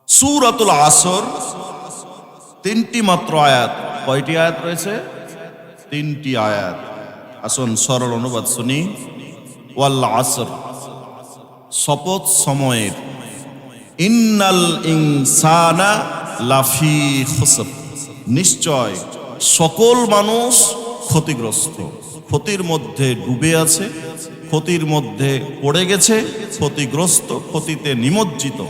সূরাতুল আসর তিনটি মাত্র আয়াত। কয়টি আয়াত রয়েছে? তিনটি আয়াত। আসুন সরল অনুবাদ শুনি। ওয়াল আসর, শপথ সময়ের। ইন্নাল ইনসানা লাফি খুসর, নিশ্চয় সকল মানুষ ক্ষতিগ্রস্ত, ক্ষতির মধ্যে ডুবে আছে, ক্ষতির মধ্যে পড়ে গেছে, ক্ষতিগ্রস্ত, ক্ষতিতে নিমজ্জিত।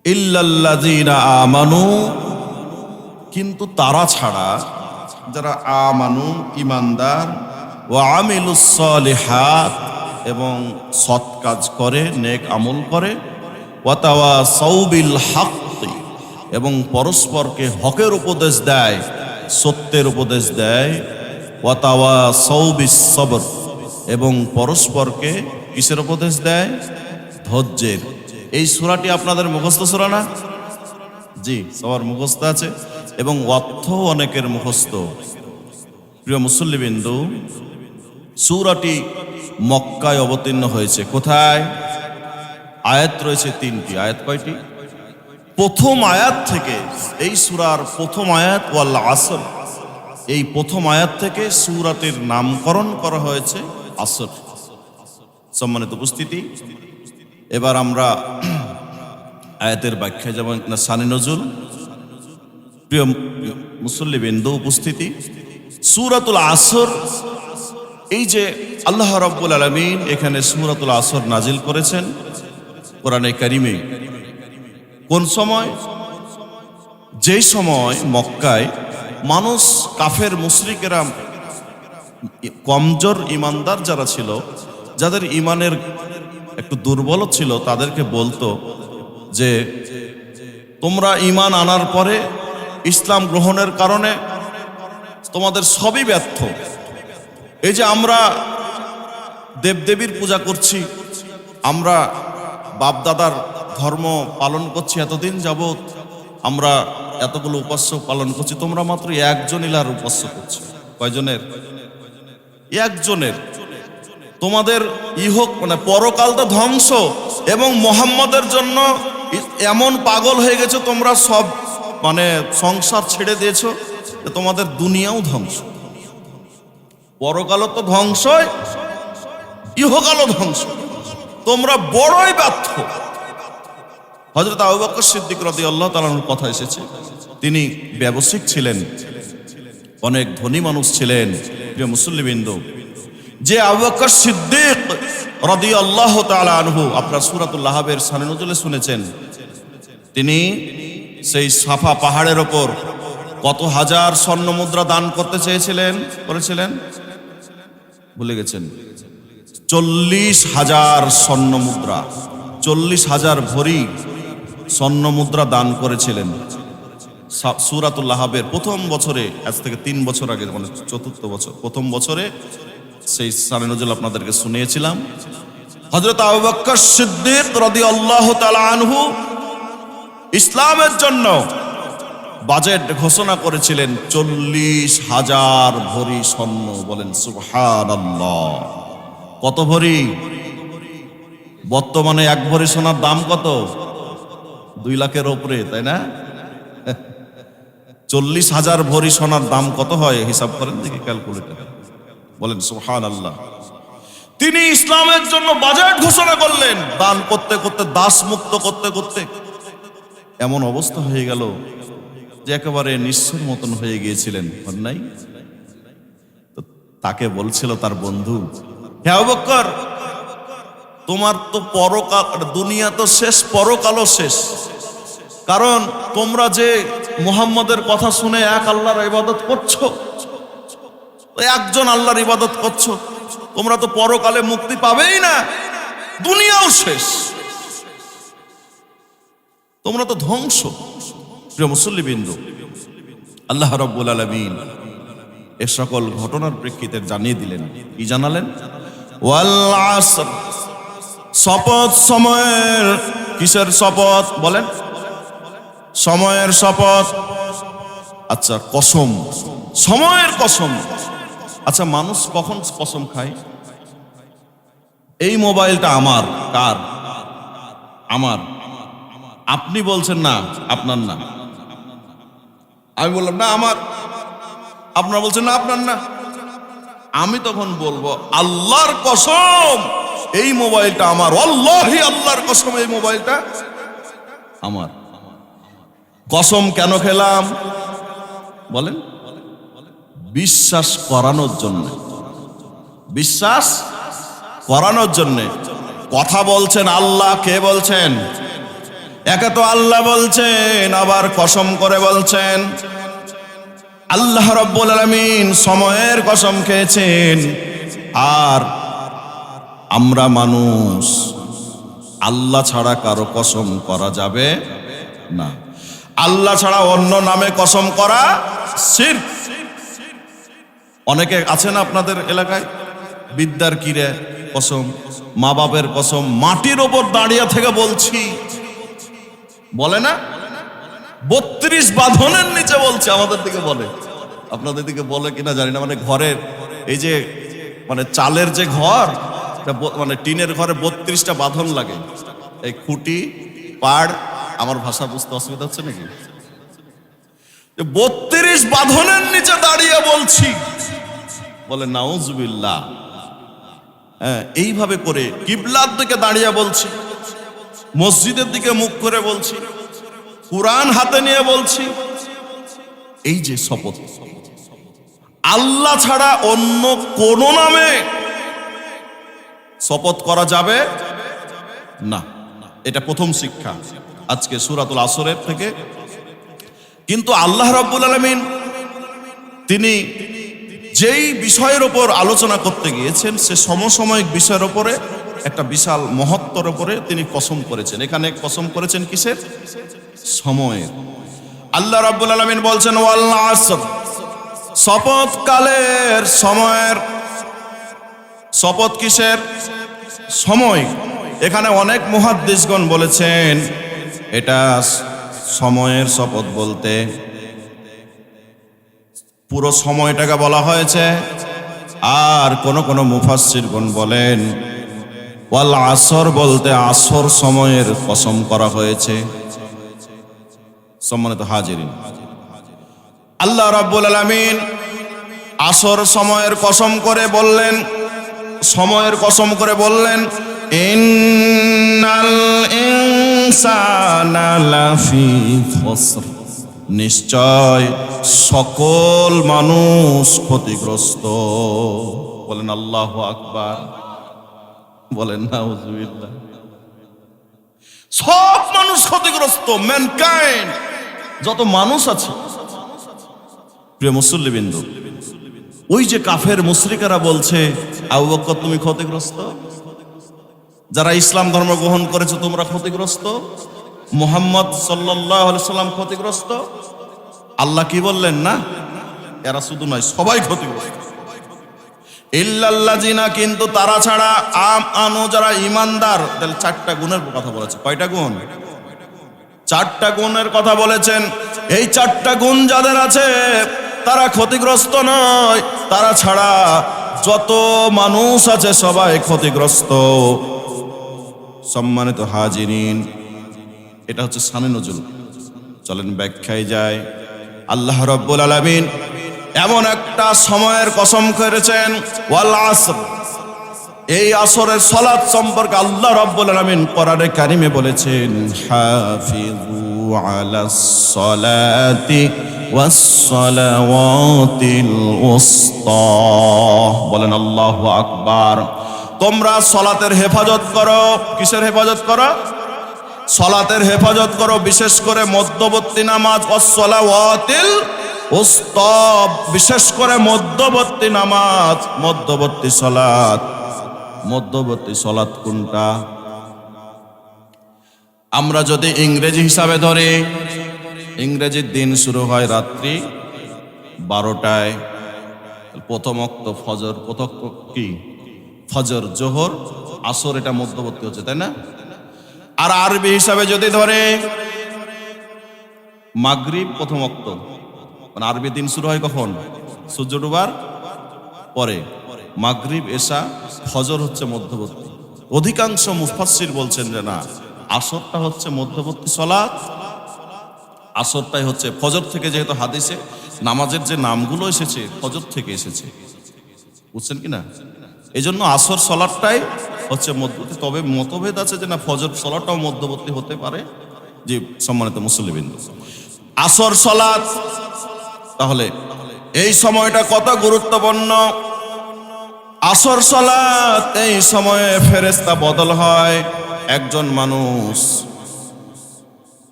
ইল্লাল্লাযীনা আমানু, কিন্তু তারা ছাড়া যারা আমানু ঈমানদার, ওয়া আমিলুস সালিহাত, এবং সৎ কাজ করে, নেক আমল করে, ওয়া তাওয়াসাউ বিল হক, এবং পরস্পরকে হকের উপদেশ দেয়, সত্যের উপদেশ দেয়, ওয়া তাওয়াসাউ বিস সবর, এবং পরস্পরকে কিসের উপদেশ দেয়? ধৈর্যের। এই সূরাটি আপনাদের মুখস্থ সূরা না? জি, সবার মুখস্থ আছে এবং অর্থ অনেকের মুখস্থ। প্রিয় মুসল্লিবিন্দু, সূরাটি মক্কায় অবতীর্ণ হয়েছে। কোথায়? আয়াত রয়েছে তিনটি। আয়াত কয়টি? প্রথম আয়াত থেকে, এই সূরার প্রথম আয়াত ওয়াল আসর, এই প্রথম আয়াত থেকে সূরাটির নামকরণ করা হয়েছে আসর। সম্মানিত উপস্থিতি, এবার আমরা আয়াতের ব্যাখ্যায় যাব না শানে নজুল। প্রিয় মুসল্লিবৃন্দ, উপস্থিতি, সূরাতুল আসর, এই যে আল্লাহ রাব্বুল আলামিন এখানে সূরাতুল আসর নাজিল করেছেন কোরআনে কারিমে। কোন সময়? যেই সময় মক্কায় মানুষ, কাফের মুশরিকেরা, কমজোর ইমানদার যারা ছিল, যাদের ইমানের একটু দুর্বল ছিল, তাদেরকে বলতো যে তোমরা ইমান আনার পরে ইসলাম গ্রহণের কারণে তোমাদের সবই ব্যর্থ। এই যে আমরা দেবদেবীর পূজা করছি, আমরা বাপদাদার ধর্ম পালন করছি এতদিন যাবৎ, আমরা এতগুলো উপাস্য পালন করছি, তোমরা মাত্র একজন ইলার উপাস্য করছো। কয়জনের? একজনের। তোমাদের মানে পরকালটা ধ্বংস, এবং মুহাম্মদের জন্য এমন পাগল হয়ে গেছো তোমরা, সব মানে সংসার ছেড়ে দিয়েছো, তোমাদের দুনিয়াও ধ্বংস। পরকালও তো ধ্বংস, ইহকালও ধ্বংস, তোমরা বড়ই ব্যর্থ। হযরত আবু বকর সিদ্দিক রাদিয়াল্লাহু তাআলা আনহুর কথা এসেছে, তিনি ব্যবসায়িক ছিলেন, অনেক ধনী মানুষ ছিলেন। প্রিয় মুসল্লিবৃন্দ, যে আবু বকর সিদ্দিক রাদিয়াল্লাহু তাআলা আনহু, আপনারা সূরাতুল লাহাবের শানে নজুলে শুনেছেন, তিনি সেই সাফা পাহাড়ের ওপর কত হাজার স্বর্ণ মুদ্রা দান করতে চেয়েছিলেন, করেছিলেন? ভুলে গেছেন? 40,000 স্বর্ণ মুদ্রা, 40,000 ভরি স্বর্ণ মুদ্রা দান করেছিলেন। সূরাতুল লাহাবের প্রথম বছরে, আজ থেকে 3 বছর আগে, মানে 4র্থ বছর, প্রথম বছরে সেই শানে নজুল আপনাদেরকে শুনিয়েছিলাম। হযরত আবু বকর সিদ্দিক রাদিয়াল্লাহু তাআলা আনহু ইসলামের জন্য বাজেট ঘোষণা করেছিলেন 40,000 ভরি স্বর্ণ। বলেন সুবহানাল্লাহ। কত ভরি? বর্তমানে 1 ভরি সোনার দাম কত? 2 লাখের উপরে, তাই না? 40,000 ভরি সোনার দাম কত হয় হিসাব করেন দেখি, ক্যালকুলেটর। বলেন সুবহানাল্লাহ। তিনি ইসলামের জন্য বাজেট ঘোষণা করলেন, দান করতে করতে, দাস মুক্ত করতে করতে এমন অবস্থা হয়ে গেল যে একেবারে নিঃস্বর মতন হয়ে গিয়েছিলেন। নাই, তাকে বলছিল তার বন্ধু, হে আবু বকর, তোমার তো পরকাল, দুনিয়া তো শেষ, পরকালও শেষ। কারণ তোমরা যে মুহাম্মদের কথা শুনে এক আল্লাহর ইবাদত করছো, একজন আল্লাহর ইবাদত করছো, তোমরা তো পরকালে মুক্তি পাবেই না, দুনিয়াও শেষ, তোমরা তো ধ্বংস। প্রিয় মুসল্লিবৃন্দ, আল্লাহ রাব্বুল আলামিন এ সকল ঘটনার প্রেক্ষিতে জানিয়ে দিলেন। কি জানালেন? ওয়াল আসর, শপথ সময়ের। কিসের শপথ? বলেন, সময়ের শপথ। আচ্ছা, কসম, সময়ের কসম। আচ্ছা, মানুষ কখন কসম খায়? এই মোবাইলটা আমার। কার? আমার। আপনি বলছেন না আপনার না, আমি বললাম না আমার, আপনারা বলছেন না আপনার না, আমি তখন বলবো আল্লাহর কসম এই মোবাইলটা আমার, আল্লাহি আল্লাহর কসম এই মোবাইলটা আমার। কসম কেন খেলাম বলেন? বিশ্বাস করানোর জন্য, বিশ্বাস করানোর জন্য। কথা বলছেন আল্লাহ, কে বলছেন? একে তো আল্লাহ বলছেন, আবার কসম করে বলছেন। আল্লাহ রাব্বুল আলামিন সময়ের কসম খেয়েছেন, আর আমরা মানুষ, আল্লাহ ছাড়া কারো কসম করা যাবে না। আল্লাহ ছাড়া অন্য নামে কসম করা শিরক। অনেকে আছে না আপনাদের এলাকায়, বিদ্যার কিরে কসম, মা বাপের কসম, মাটির ওপর দাঁড়িয়ে থেকে বলছি বলে না, 32 বাঁধনের নিচে বলছে। আমাদের দিকে বলে, আপনাদের দিকে বলে কিনা জানি না। মানে ঘরের এই যে মানে চালের যে ঘর, মানে টিনের ঘরে 32টা বাঁধন লাগে, এই খুঁটি পাড়। আমার ভাষা বুঝতে অসুবিধা হচ্ছে নাকি? 32 বাঁধনের নিচে দাঁড়িয়ে বলছি, বলে নাউজুবিল্লাহ। হ্যাঁ, এইভাবে করে কিবলার দিকে দাঁড়িয়ে বলছি, মসজিদের দিকে মুখ করে বলছি, কুরআন হাতে নিয়ে বলছি। এই যে শপথ, আল্লাহ ছাড়া অন্য কোন নামে শপথ করা যাবে না। এটা প্রথম শিক্ষা আজকে সূরাতুল আসরের থেকে। কিন্তু আল্লাহ রাব্বুল আলামিন তিনি যেই বিষয়ের উপর আলোচনা করতে গিয়েছেন, সে সমসাময়িক বিষয়ের উপরে একটা বিশাল মহত্বর উপরে তিনি কসম করেছেন। এখানে কসম করেছেন কিসের? সময়ের। আল্লাহ রাব্বুল আলামিন বলছেন ওয়াল আসর, শপথ কালের, সময়ের। শপথ কিসের? সময়। এখানে অনেক মুহাদ্দিসগণ বলেছেন এটা সময়ের শপথ বলতে পুরো সময়টাকে বলা হয়েছে। আর কোন কোন মুফাসসিরগণ বলেন ওয়াল আসর বলতে আসর সময়ের কসম করা হয়েছে। সম্মানিত হাজিরিন, আল্লাহ রাব্বুল আলামিন আসর সময়ের কসম করে বললেন, সময়ের কসম করে বললেন ইন্নাল ইনসানা লাফি খুসর, নিশ্চয় সকল মানুষ ক্ষতিগ্রস্ত। বলেন আল্লাহু আকবার, বলেন নাউজুবিল্লাহ। সব মানুষ ক্ষতিগ্রস্ত, ম্যানকাইন্ড, যত মানুষ আছে। প্রিয় মুসল্লিবৃন্দ, ওই যে কাফের মুশরিকেরা বলছে আবু বকর তুমি ক্ষতিগ্রস্ত, যারা ইসলাম ধর্ম গ্রহণ করেছে তোমরা ক্ষতিগ্রস্ত, মুহাম্মদ সাল্লাল্লাহু আলাইহি সাল্লাম ক্ষতিগ্রস্ত। আল্লাহ কি বললেন? না, এরা শুধু নয়, সবাই ক্ষতিগ্রস্ত। ইল্লাল্লাযিনা, কিন্তু তারা ছাড়া, আমানু, যারা ঈমানদার। তাহলে 4টা গুণের কথা বলেছে। কয়টা গুণ? 4টা গুণের কথা বলেছেন। এই 4টা গুণ যাদের আছে তারা ক্ষতিগ্রস্ত নয়, তারা ছাড়া যত মানুষ আছে সবাই ক্ষতিগ্রস্ত। সম্মানিত হাজিরিন, এটা হচ্ছে শানে নজুল। চলেন ব্যাখ্যায় যায়। আল্লাহ রাব্বুল আলামিন এমন একটা সময়ের কসম করেছেন ওয়াল আসর, এই আসরের সালাত সম্পর্কে আল্লাহ রাব্বুল আলামিন কোরআনে কারিমে বলেছেন হাফিজু আলাস সালাতি ওয়াস সালাওয়াতিল উসতা। বলেন আল্লাহু আকবার। তোমরা সালাতের হেফাজত করো। কিসের হেফাজত করো? সালাতের হেফাজত করো, বিশেষ করে মধ্যবর্তী নামাজ, ওয়াস সালাওয়াতিল উসতা, বিশেষ করে মধ্যবর্তী নামাজ, মধ্যবর্তী সালাত। মধ্যবর্তী সালাত কোনটা? আমরা যদি ইংরেজি হিসাবে ধরি, ইংরেজির দিন শুরু হয় রাত্রি 12টায়। প্রথম ওয়াক্ত ফজর, প্রথম কি? ফজর, জোহর, আসর, এটা মধ্যবর্তী হচ্ছে, তাই না? আর আরবি হিসাবে যদি ধরে মাগরিব প্রথম ওয়াক্ত, মানে আরবি দিন শুরু হয় কখন? সূর্য ডুবার পরে। মাগরিব, এশা, ফজর হচ্ছে মধ্যবর্তী। অধিকাংশ মুফাসসির বলছেন যে না, আসরটা হচ্ছে মধ্যবর্তী সালাত, আসরটাই হচ্ছে ফজর থেকে, যেহেতু হাদিসে নামাজের যে নামগুলো এসেছে ফজর থেকে এসেছে, বুঝছেন কিনা? এই জন্য আসর সালাতটাই হচ্ছে মধ্যবর্তী। তবে মতভেদ আছে যে না ফজর সালাতটাও মধ্যবর্তী হতে পারে। যে সম্মানিত মুসল্লিবৃন্দ, আসর সালাত তাহলে এই সময়টা কত গুরুত্বপূর্ণ। আসর সালাত এই সময়ে ফেরেশতা বদল হয়। একজন মানুষ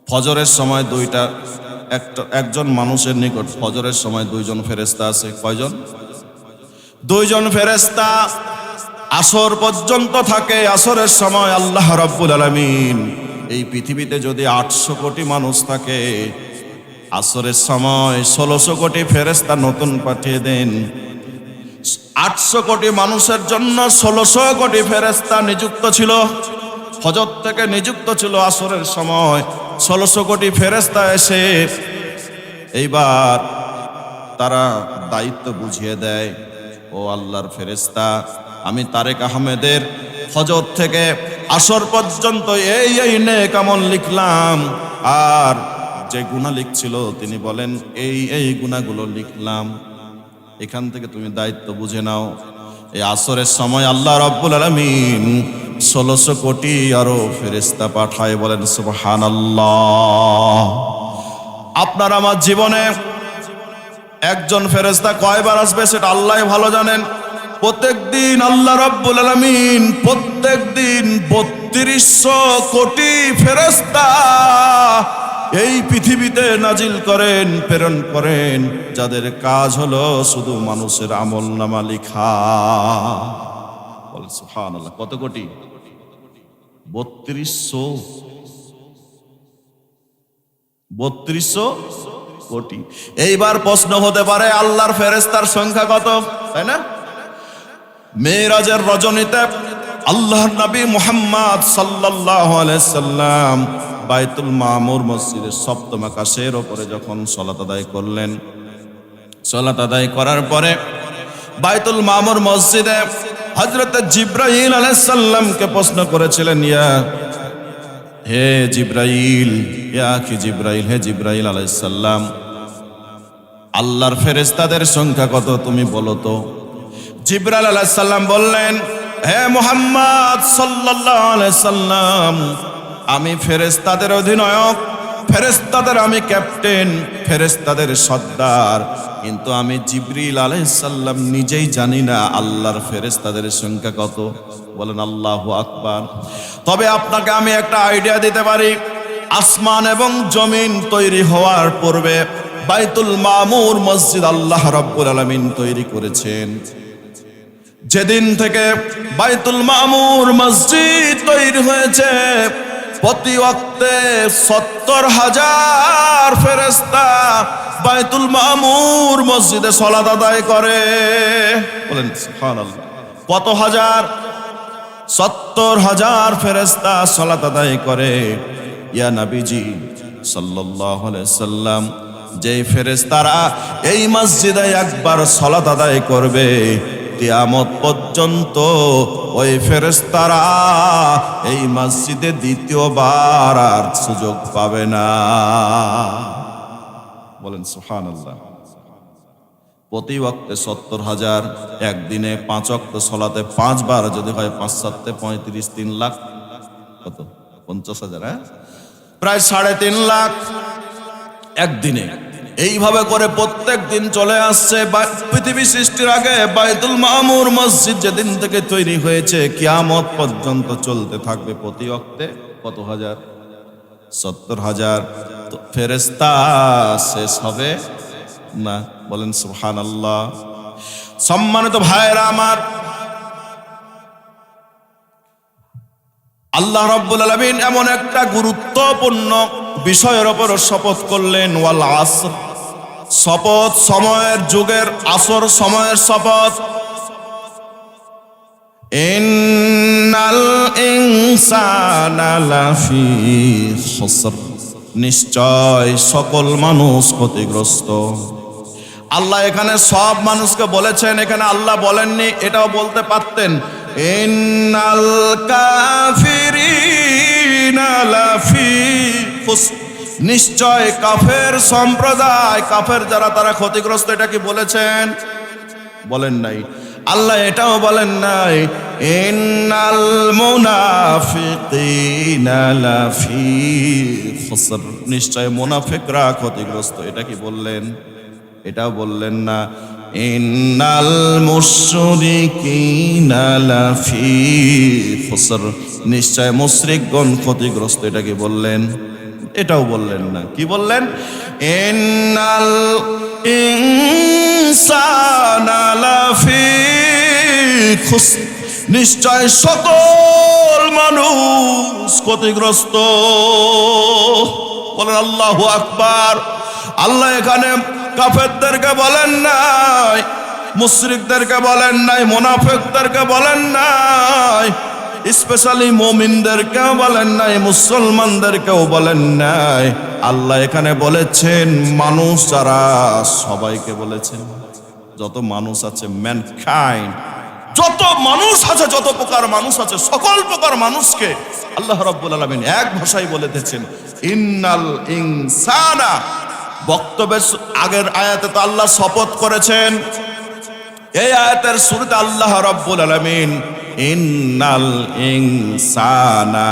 ফজরের সময় একজন মানুষের নিকট ফজরের সময় দুইজন ফেরেশতা আছে। কয়জন? দুইজন ফেরেশতা আসর পর্যন্ত থাকে। আসরের সময় আল্লাহ রাব্বুল আলামিন, এই পৃথিবীতে যদি 800 কোটি মানুষ থাকে, আসরের সময় 1600 কোটি ফেরেশতা নতুন পাঠিয়ে দেন। 800 কোটি মানুষের জন্য 1600 কোটি ফেরেশতা নিযুক্ত ছিল। ফজর থেকে নিযুক্ত ছিল আসরের সময় 1600 কোটি ফেরেশতা এসে এইবার তারা দায়িত্ব বুঝিয়ে দেয়, ও আল্লাহর ফেরেশতা, আমি তারেক আহমেদের ফজর থেকে আসর পর্যন্ত এই নেক আমল লিখলাম, আর যে গুনাহ লিখছিল তিনি বলেন এই গুনাহগুলো লিখলাম, এখান থেকে তুমি দায়িত্ব বুঝে নাও। এই আসরের সময় আল্লাহ রাব্বুল আলামিন 1600 কোটি আরো ফেরেশতা পাঠায়। বলেন সুবহানাল্লাহ। আপনার আমার জীবনে একজন ফেরেশতা কয়বার আসবে সেটা আল্লাহ ভালো জানেন। প্রত্যেকদিন আল্লাহ রাব্বুল আলামিন প্রত্যেকদিন 3200 কোটি ফেরেশতা এই পৃথিবীতে নাজিল করেন, প্রেরণ করেন, যাদের কাজ হলো শুধু মানুষের আমলনামা লেখা। বলেন সুবহানাল্লাহ। কত কোটি? 3200 কোটি। এইবার প্রশ্ন হতে পারে আল্লাহর ফেরেশতার সংখ্যা কত, তাই না? মেরাজের রজনীতে আল্লাহর নবী মুহাম্মদ সাল্লাল্লাহু আলাইহি সাল্লাম বাইতুল মামুর মসজিদের সপ্তম আকাশের উপরে যখন সালাত আদায় করলেন, সালাত আদায় করার পরে বাইতুল মামুর মসজিদে হযরত জিবরাইল আলাইহিস সালামকে প্রশ্ন করেছিলেন, হে জিবরাইল, হে জিবরাইল আলাইহিস সালাম, আল্লাহর ফেরেশতাদের সংখ্যা কত তুমি বলো তো। জিবরাইল আলাইহিস সালাম বললেন, হে মুহাম্মদ সাল্লাল্লাহু আলাইহি সাল্লাম, আমি ফেরেশতাদের অধিনায়ক, ফেরেশতাদের আমি ক্যাপ্টেন, ফেরেশতাদের সর্দার, কিন্তু আমি জিবরিল আলাইহিস সালাম নিজেই জানি না আল্লাহর ফেরেশতাদের সংখ্যা কত। বলেন আল্লাহু আকবার। তবে আপনাকে আমি একটা আইডিয়া দিতে পারি। আসমান এবং জমিন তৈরি হওয়ার পূর্বে বাইতুল মামুর মসজিদ আল্লাহ রাব্বুল আলামিন তৈরি করেছেন। যেদিন থেকে বাইতুল মামুর মসজিদ তৈরি হয়েছে, প্রতি ওয়াক্তে 70,000 ফেরেশতা বাইতুল মামুর মসজিদে সালাত আদায় করে। বলেন সুবহানাল্লাহ। কত হাজার? 70,000 ফেরেশতা সালাত আদায় করে। ইয়া নবীজি সাল্লাল্লাহু আলাইহি সাল্লাম, যে ফেরেশতারা এই মসজিদে একবার সালাত আদায় করবে, কিয়ামত পর্যন্ত ওই ফেরেশতারা এই মসজিদে দ্বিতীয়বার আর সুযোগ পাবে না। বলেন সুবহানাল্লাহ। প্রতি ওয়াক্তে 70,000, একদিনে 5 ওয়াক্ত সালাতে 5 বার যদি হয় 5 7 35, 3 লাখ, কত? 50,000, হ্যাঁ, প্রায় 3.5 লাখ একদিনে। এইভাবে করে প্রত্যেক দিন চলে আসছে। পৃথিবী সৃষ্টির আগে বাইতুল মামুর মসজিদ যেদিন থেকে তৈরি হয়েছে, কিয়ামত পর্যন্ত চলতে থাকবে। প্রতি ওয়াক্তে কত হাজার? 70,000 ফেরেশতা শেষ হবে না। বলেন সুবহানাল্লাহ। সম্মানিত ভাইরা আমার, আল্লাহ রাব্বুল আলামিন এমন একটা গুরুত্বপূর্ণ বিষয়ের উপর শপথ করলেন, ওয়াল আসর, শপথ সময়ের, যুগের, আসর সময়ের শপথ। ইন্নাল ইনসানা লাফি খুসর, নিশ্চয় সকল মানুষ ক্ষতিগ্রস্ত। আল্লাহ এখানে সব মানুষকে বলেছেন, এখানে আল্লাহ বলেননি, এটাও বলতে পারতেন ইন্নাল কাফিরিন লাফি খুসর, নিশ্চয় কাফের সম্প্রদায়, কাফের যারা তারা ক্ষতিগ্রস্ত। এটা কি বলেছেন? বলেন নাই। আল্লাহ এটাও বলেন নাই ইন্নাল মুনাফিকিনা লাফি খুসর, নিশ্চয় মুনাফিকরা ক্ষতিগ্রস্ত। এটা কি বললেন? এটাও বললেন না। ইন্নাল মুশরিকিনা লাফি খুসর, নিশ্চয় মুশরিকগণ ক্ষতিগ্রস্ত। এটা কি বললেন? এটাও বললেন না। কি বললেন? ইন্নাল ইনসানা লাফি খুসর, নিশ্চয় সকল মানুষ ক্ষতিগ্রস্ত। বলেন আল্লাহু আকবার। আল্লাহ এখানে কাফেরদেরকে বলেন নাই, মুশরিকদেরকে বলেন নাই, মুনাফিকদেরকে বলেন নাই, স্পেশালি মুমিনদেরকেও বলেন নাই, মুসলমানদেরকেও বলেন নাই। আল্লাহ এখানে বলেছেন মানুষ যারা, সবাইকে বলেছেন। যত মানুষ আছে, ম্যানকাইন্ড, যত মানুষ আছে, যত প্রকার মানুষ আছে, সকল প্রকার মানুষকে আল্লাহ রাব্বুল আলামিন এক ভাষায় বলেছেন ইন্নাল ইনসানা। বক্তব্যের আগের আয়াতে তো আল্লাহ শপথ করেছেন, এই আয়াতের শুরুতে আল্লাহ রাব্বুল আলামিন ইন্নাল ইনসানা,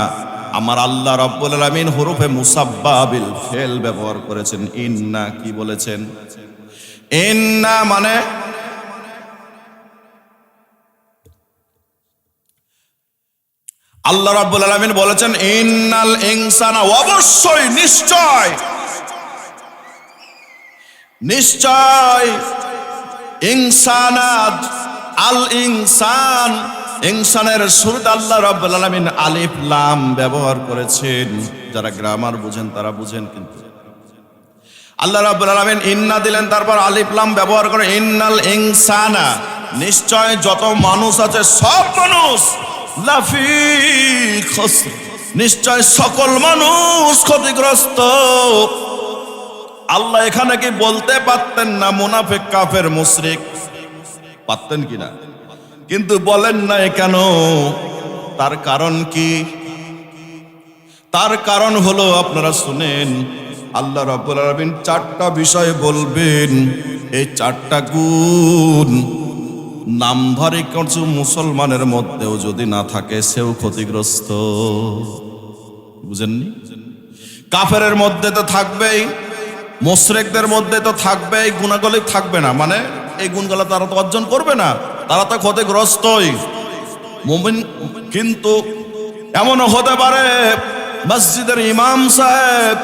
আমার আল্লাহ রাব্বুল আলামিন হুরুফে মুসাব্বা বিল ফেল ব্যবহার করেছেন। ইন্না কি বলেছেন? ইন্না মানে আল্লাহ রাব্বুল আলামিন বলেছেন ইন্নাল ইনসানা, অবশ্যই, নিশ্চয়, নিশ্চয়। ইনসানা, আল ইনসান, ইনসানের শুরুতে আল্লাহ রাব্বুল আলামিন আলিফ লাম ব্যবহার করেছেন। যারা গ্রামার বুঝেন তারা বুঝেন, কিন্তু আল্লাহ রাব্বুল আলামিন ইন্না দিলেন, তারপর আলিফ লাম ব্যবহার করে ইন্নাল ইনসানা, নিশ্চয় যত মানুষ আছে সব মানুষ, লাফি খুসর, নিশ্চয় সকল মানুষ ক্ষতিগ্রস্ত। আল্লাহ এখানে কি বলতে পারতেন না মুনাফিক, কাফের, মুশরিক? পারতেন কিনা? কিন্তু বলেন না কেন? তার কারণ কি? তার কারণ হলো, আপনারা শুনেন, আল্লাহ রাব্বুল আলামিন চারটা বিষয় বলবেন। এই চারটা গুণ নামধারী কিছু মুসলমানের মধ্যেও যদি না থাকে, সেও ক্ষতিগ্রস্ত। বুঝেননি? কাফেরের মধ্যে তো থাকবেই, মুশরিকদের মধ্যে তো থাকবেই, গুণাগুলি থাকবে না মানে এই গুণগুলো তারা তো অর্জন করবে না, তারা তো ক্ষতিগ্রস্তই। মুমিন কিন্তু এমনও হতে পারে মসজিদের ইমাম সাহেব,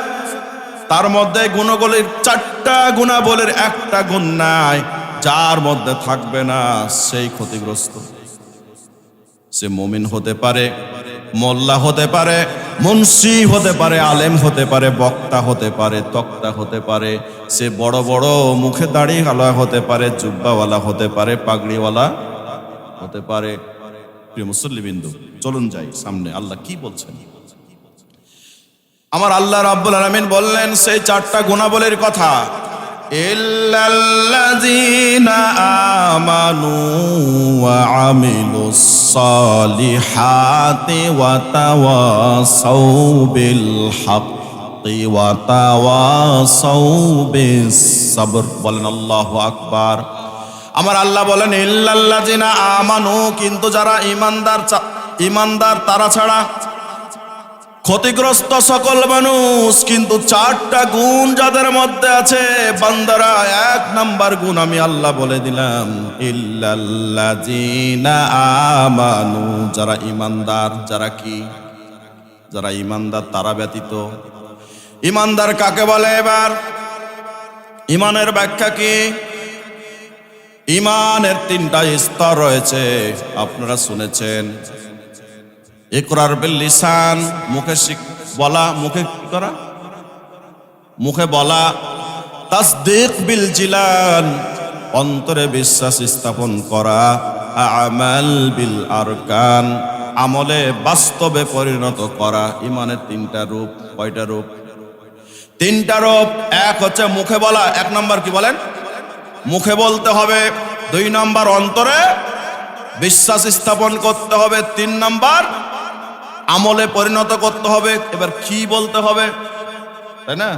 তার মধ্যে গুণগুলির চারটা গুণাবলীর একটা গুণ নাই, যার মধ্যে থাকবে না সেই ক্ষতিগ্রস্ত। সে মুমিন হতে পারে, মোল্লা হতে পারে, মুন্সি হতে পারে, আলেম হতে পারে, বক্তা হতে পারে, তক্তা হতে পারে, সে বড় বড় মুখে দাড়িওয়ালা হতে পারে, জুব্বাওয়ালা হতে পারে, পাগড়িওয়ালা হতে পারে। প্রিয় মুসল্লিবিন্দু, চলুন যাই সামনে। আল্লাহ কি বলছেন? আমার আল্লাহ রাব্বুল আলামিন বললেন সেই চারটা গুণাবলীর কথা, ইল্লাল্লাযীনা আমানু ওয়া আমিলুস সালিহাতি ওয়া তাওয়াসাউ বিল হাক্কি ওয়া তাওয়াসাউ বিস সাবর। বলেন আল্লাহু আকবার। আমার আল্লাহ বলেন ইল্লাল্লাযীনা আমানু, কিন্তু যারা ঈমানদার তারা ছাড়া ক্ষতিগ্রস্ত সকল মানুষ। কিন্তু চারটা গুণ যাদের মধ্যে আছে বান্দারা, এক নাম্বার গুণ আমি আল্লাহ বলে দিলাম, ইল্লাল্লাযীনা আমানু, যারা ঈমানদার। যারা কি? যারা ঈমানদার তারা ব্যতীত। ঈমানদার কাকে বলে? এবার ঈমানের ব্যাখ্যা কি? ঈমানের তিনটা স্তর রয়েছে, আপনারা শুনেছেন। ইকরার বিল লিসান, মুখে বলা, মুখে করা, মুখে বলা। তাসদীক বিল জিলান, অন্তরে বিশ্বাস স্থাপন করা। আমাল বিল আরকান, আমলে বাস্তবে পরিণত করা। ঈমানের তিনটা রূপ। কয়টা রূপ? তিনটা রূপ। এক হচ্ছে মুখে বলা, এক নাম্বার কি বলেন? মুখে বলতে হবে। দুই নাম্বার অন্তরে বিশ্বাস স্থাপন করতে হবে। তিন নাম্বার আমলে পরিণত করতে হবে। এবার কি বলতে হবে, তাই না?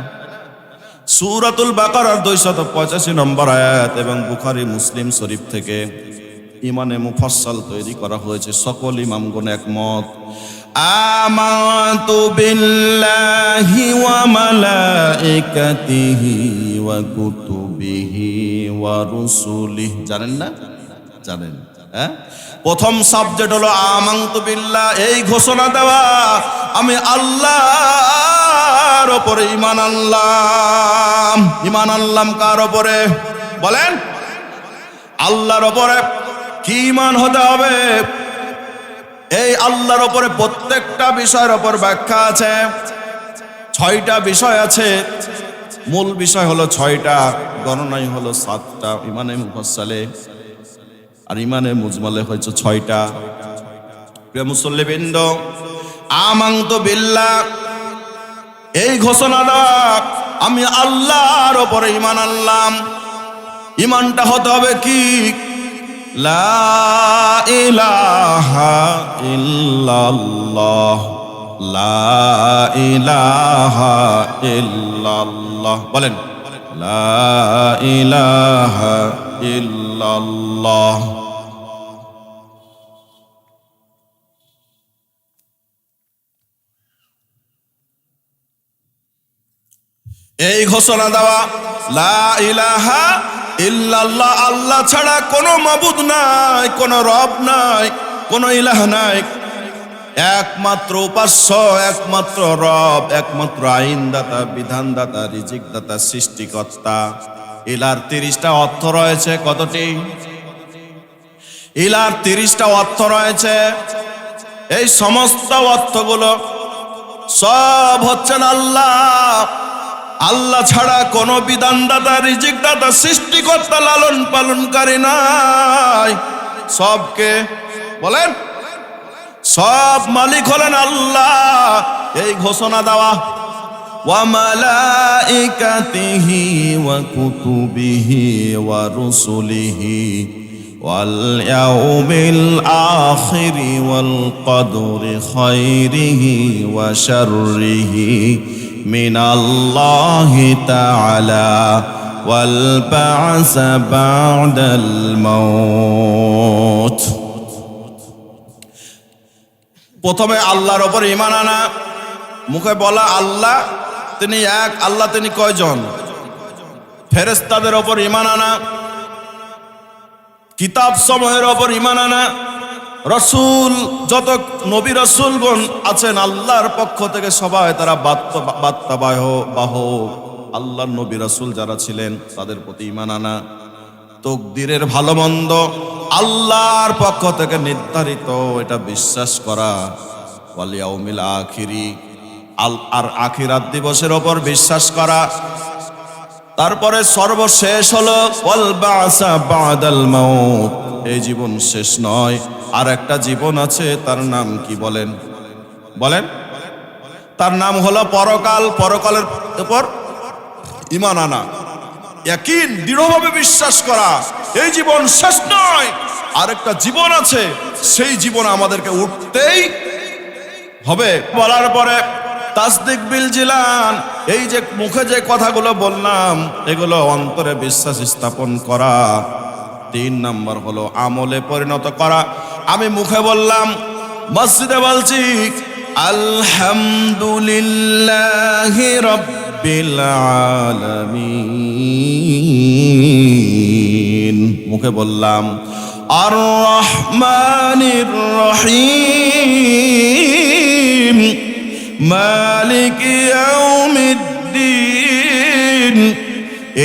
সূরাতুল বাকারার 285 নম্বর আয়াত এবং বুখারী মুসলিম শরীফ থেকে ইমানে মুফাসসাল তৈরি করা হয়েছে, সকল ইমামগণ একমত। আমানতু বিল্লাহি ওয়া মালাইকাতিহি ওয়া কুতুবিহি ওয়া রুসুলিহি। জানেন না? জানেন, হ্যাঁ? প্রথম সাবজেক্ট হলো আমানতু বিল্লাহ, এই ঘোষণা দেওয়া আমি আল্লাহর উপরে ঈমান আনলাম। ঈমান আনলাম কার উপরে বলেন? আল্লাহর উপরে। কি ঈমান হতে হবে? এই আল্লাহর উপরে প্রত্যেকটা বিষয়ের উপর ব্যাখ্যা আছে। 6টা বিষয় আছে, মূল বিষয় হলো 6টা, গণনাই হলো 7টা ইমানে মুফাসসালে, আর ইমানে মুজমালে হয়েছে 6টা। প্রিয় মুসল্লিবৃন্দ, আমানতু বিল্লাহ, এই ঘোষণা দেওয়া আমি আল্লাহর উপরে ঈমান আনলাম। ঈমানটা হতে হবে কি? লা ইলাহা ইল্লাল্লাহ, লা ইলাহা ইল্লাল্লাহ। বলেন, লা ইলাহা ইল্লাল্লাহ। এই ঘোষণা দেওয়া লা ইলাহা ইল্লাল্লাহ, আল্লাহ ছাড়া কোনো মাবুদ নাই, কোনো রব নাই, কোনো ইলাহ নাই, একমাত্র উপাস্য, একমাত্র রব, একমাত্র আইনদাতা, বিধানদাতা, রিজিকদাতা, সৃষ্টিকর্তা। ইলার 30টা অর্থ রয়েছে। কতটি? ইলার 30টা অর্থ রয়েছে। এই সমস্ত অর্থগুলো সব হচ্ছেন আল্লাহ। আল্লাহ ছাড়া কোনো বিধানদাতা, রিজিকদাতা, সৃষ্টিকর্তা, লালন পালনকারী নাই। সবকে বলেন, সব মালিক হলেন আল্লাহ। এই ঘোষণা দেওয়া ওয়া মালাইকাতিহি ওয়া কুতুবিহি ওয়া রুসুলিহি ওয়াল ইয়াউমিল আখিরি ওয়াল কদরি খাইরিহি ওয়া শাররিহি মিনাল্লাহি তাআলা ওয়াল বা'স বা'দাল মাউত। প্রথমে আল্লাহর উপর ঈমান আনা, মুখে বলা আল্লাহ তিনি এক, আল্লাহ তিনি কয়জন? ফেরেশতাদের উপর ঈমান আনা, কিতাব সমূহের উপর ঈমান আনা, রসুল, যত নবী রসুলগণ আছেন আল্লাহর পক্ষ থেকে সবাই তারা বার্তাবাহক, আল্লাহর নবী রসুল যারা ছিলেন তাদের প্রতি ঈমান আনা। তকদিরের ভালো মন্দ আল্লাহর পক্ষ থেকে নির্ধারিত, এটা বিশ্বাস করা। ওয়াল ইয়াউমিল আখিরি, আর আখিরাত দিবসের ওপর বিশ্বাস করা। তারপরে সর্বশেষ হলো ওয়াল বা'সা বা'দাল মাউত, এই জীবন শেষ নয়, আর একটা জীবন আছে, তার নাম কি বলেন? বলেন, তার নাম হলো পরকাল। পরকালের উপর ঈমান আনা, ইয়াকিন, দৃঢ়ভাবে বিশ্বাস করা এই জীবন শেষ নয়, আরেকটা জীবন আছে, সেই জীবন আমাদেরকে উঠতেই হবে। বলার পরে তাসদিক বিল জিনান, এই যে মুখে যে কথাগুলো বললাম এগুলো অন্তরে বিশ্বাস স্থাপন করা। 3 নম্বর হলো আমলে পরিণত করা। আমি মুখে বললাম, মসজিদে বলছি আলহামদুলিল্লাহি রাব্বিল আলামিন, মুখে বললাম আর রহমানির রহিম মালিক ইয়াউমিদ্দিন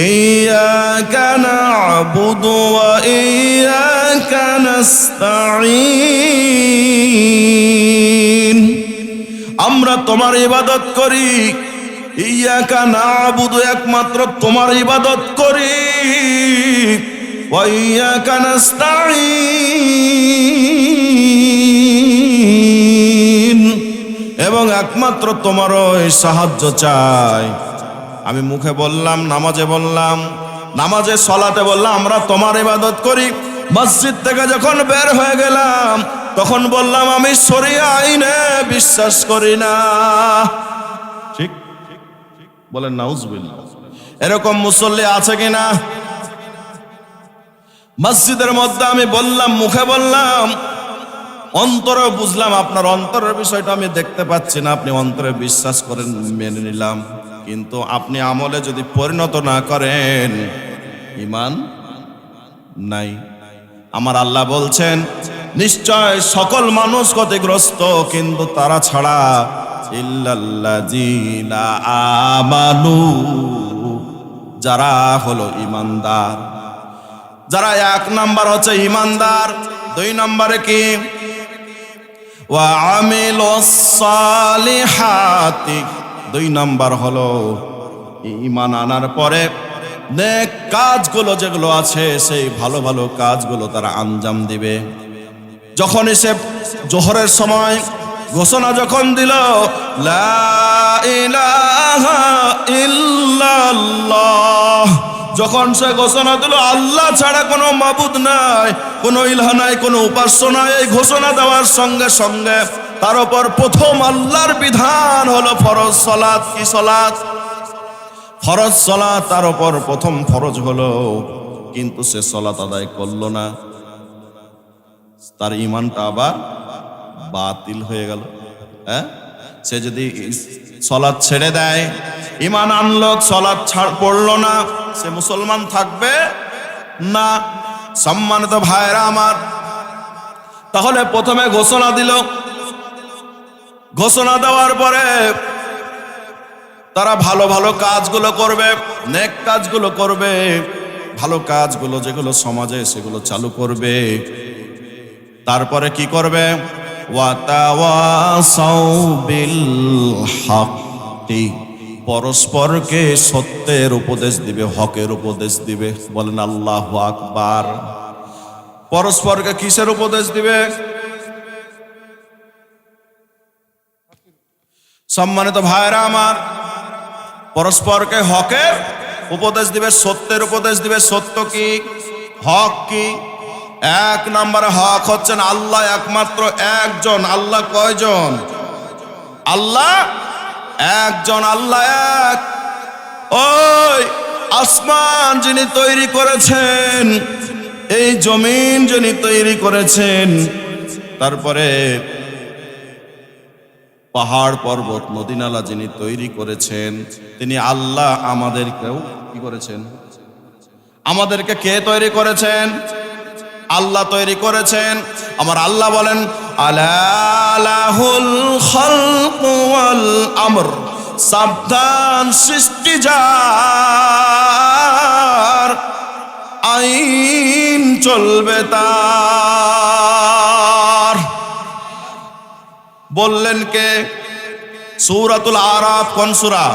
ইয়্যাকা না'বুদু ওয়া ইয়্যাকা নাস্তাঈন, আমরা তোমার ইবাদত করি। ইয়্যাকা না'বুদু, একমাত্র তোমার ইবাদত করি। ওয়া ইয়্যাকা নাস্তাঈন, এবং একমাত্র তোমারই সাহায্য চাই। আমি মুখে বললাম, নামাজে বললাম, নামাজে সলাতে বললাম আমরা তোমার ইবাদত করি। মসজিদ থেকে যখন বের হয়ে গেলাম তখন বললাম আমি শরিয়া আইনে বিশ্বাস করি না। ঠিক বলেন নাউজুবিল্লাহ। এরকম মুসল্লি আছে কিনা? মসজিদের মধ্যে আমি বললাম, মুখে বললাম, অন্তরে বুঝলাম আপনার অন্তরের বিষয়টা আমি দেখতে পাচ্ছি না, আপনি অন্তরে বিশ্বাস করেন, মেনে নিলাম, কিন্তু আপনি আমলে যদি পরিণত না করেন ঈমান নাই। আমার আল্লাহ বলছেন নিশ্চয় সকল মানুষ ক্ষতিগ্রস্ত, কিন্তু তারা ছাড়া ইল্লাল্লাযীনা আমানু, যারা হলো ঈমানদার। যারা এক নাম্বার হচ্ছে ঈমানদার, দুই নম্বরে কি ওয়া আমিলুস সালিহাতি, দুই নাম্বার হলো ঈমান আনার পরে নেক কাজগুলো যেগুলো আছে সেই ভালো ভালো কাজগুলো তারা আঞ্জাম দিবে। যখন এসে জোহরের সময় ঘোষণা যখন দিল লা ইলাহা ইল্লাল্লাহ, যখন সে ঘোষণা দিল আল্লাহ ছাড়া কোনো মাবুদ নাই, কোনো ইলাহ নাই, কোনো উপাস্য নাই, এই ঘোষণা দেওয়ার সঙ্গে সঙ্গে তার উপর প্রথম আল্লাহর বিধান হলো ফরজ সালাত। কি সালাত? ফরজ সালাত তার উপর প্রথম ফরজ হলো, কিন্তু সে সালাত আদায় করলো না, তার ঈমানটা আবার বাতিল হয়ে গেল। হ্যাঁ, সে যদি সালাত ছেড়ে দেয়, ঈমান আনলো, সালাত পড়লো না, সে মুসলমান থাকবে না। সম্মানিত ভাইরা আমার, তাহলে প্রথমে ঘোষণা দিল, ঘোষণা দেওয়ার পরে তারা ভালো ভালো কাজগুলো করবে, নেক কাজগুলো করবে, ভালো কাজগুলো যেগুলো সমাজে সেগুলো চালু করবে। তারপরে কি করবে? ওয়াতাওয়াসাউ বিল হাক্কি, পরস্পরকে সত্যের উপদেশ দিবে, হকের উপদেশ দিবে। বলেন আল্লাহু আকবার। পরস্পরকে কিসের উপদেশ দিবে? সম্মানিত ভাইরা আমার, পরস্পরকে হকের উপদেশ দিবে, সত্যের উপদেশ দিবে। সত্য কি? হক কি? এক নম্বরে হক হচ্ছেন আল্লাহ একমাত্র একজন। আল্লাহ কয়জন? আল্লাহ একজন, আল্লাহ এক। ওই আসমান যিনি তৈরি করেছেন, এই জমিন যিনি তৈরি করেছেন, তারপরে পাহাড় পর্বত নদী নালা যিনি তৈরি করেছেন, তিনি আল্লাহ। আমাদেরকেও কি করেছেন? আমাদেরকে কে তৈরি করেছেন? আল্লাহ তৈরি করেছেন। আমার আল্লাহ বলেন আলা লাহুল খালকু ওয়াল আমর, সাবধান সৃষ্টি যার, আইন চলবে তার। বললেন কে? সূরাতুল আরাফ। কোন সূরা?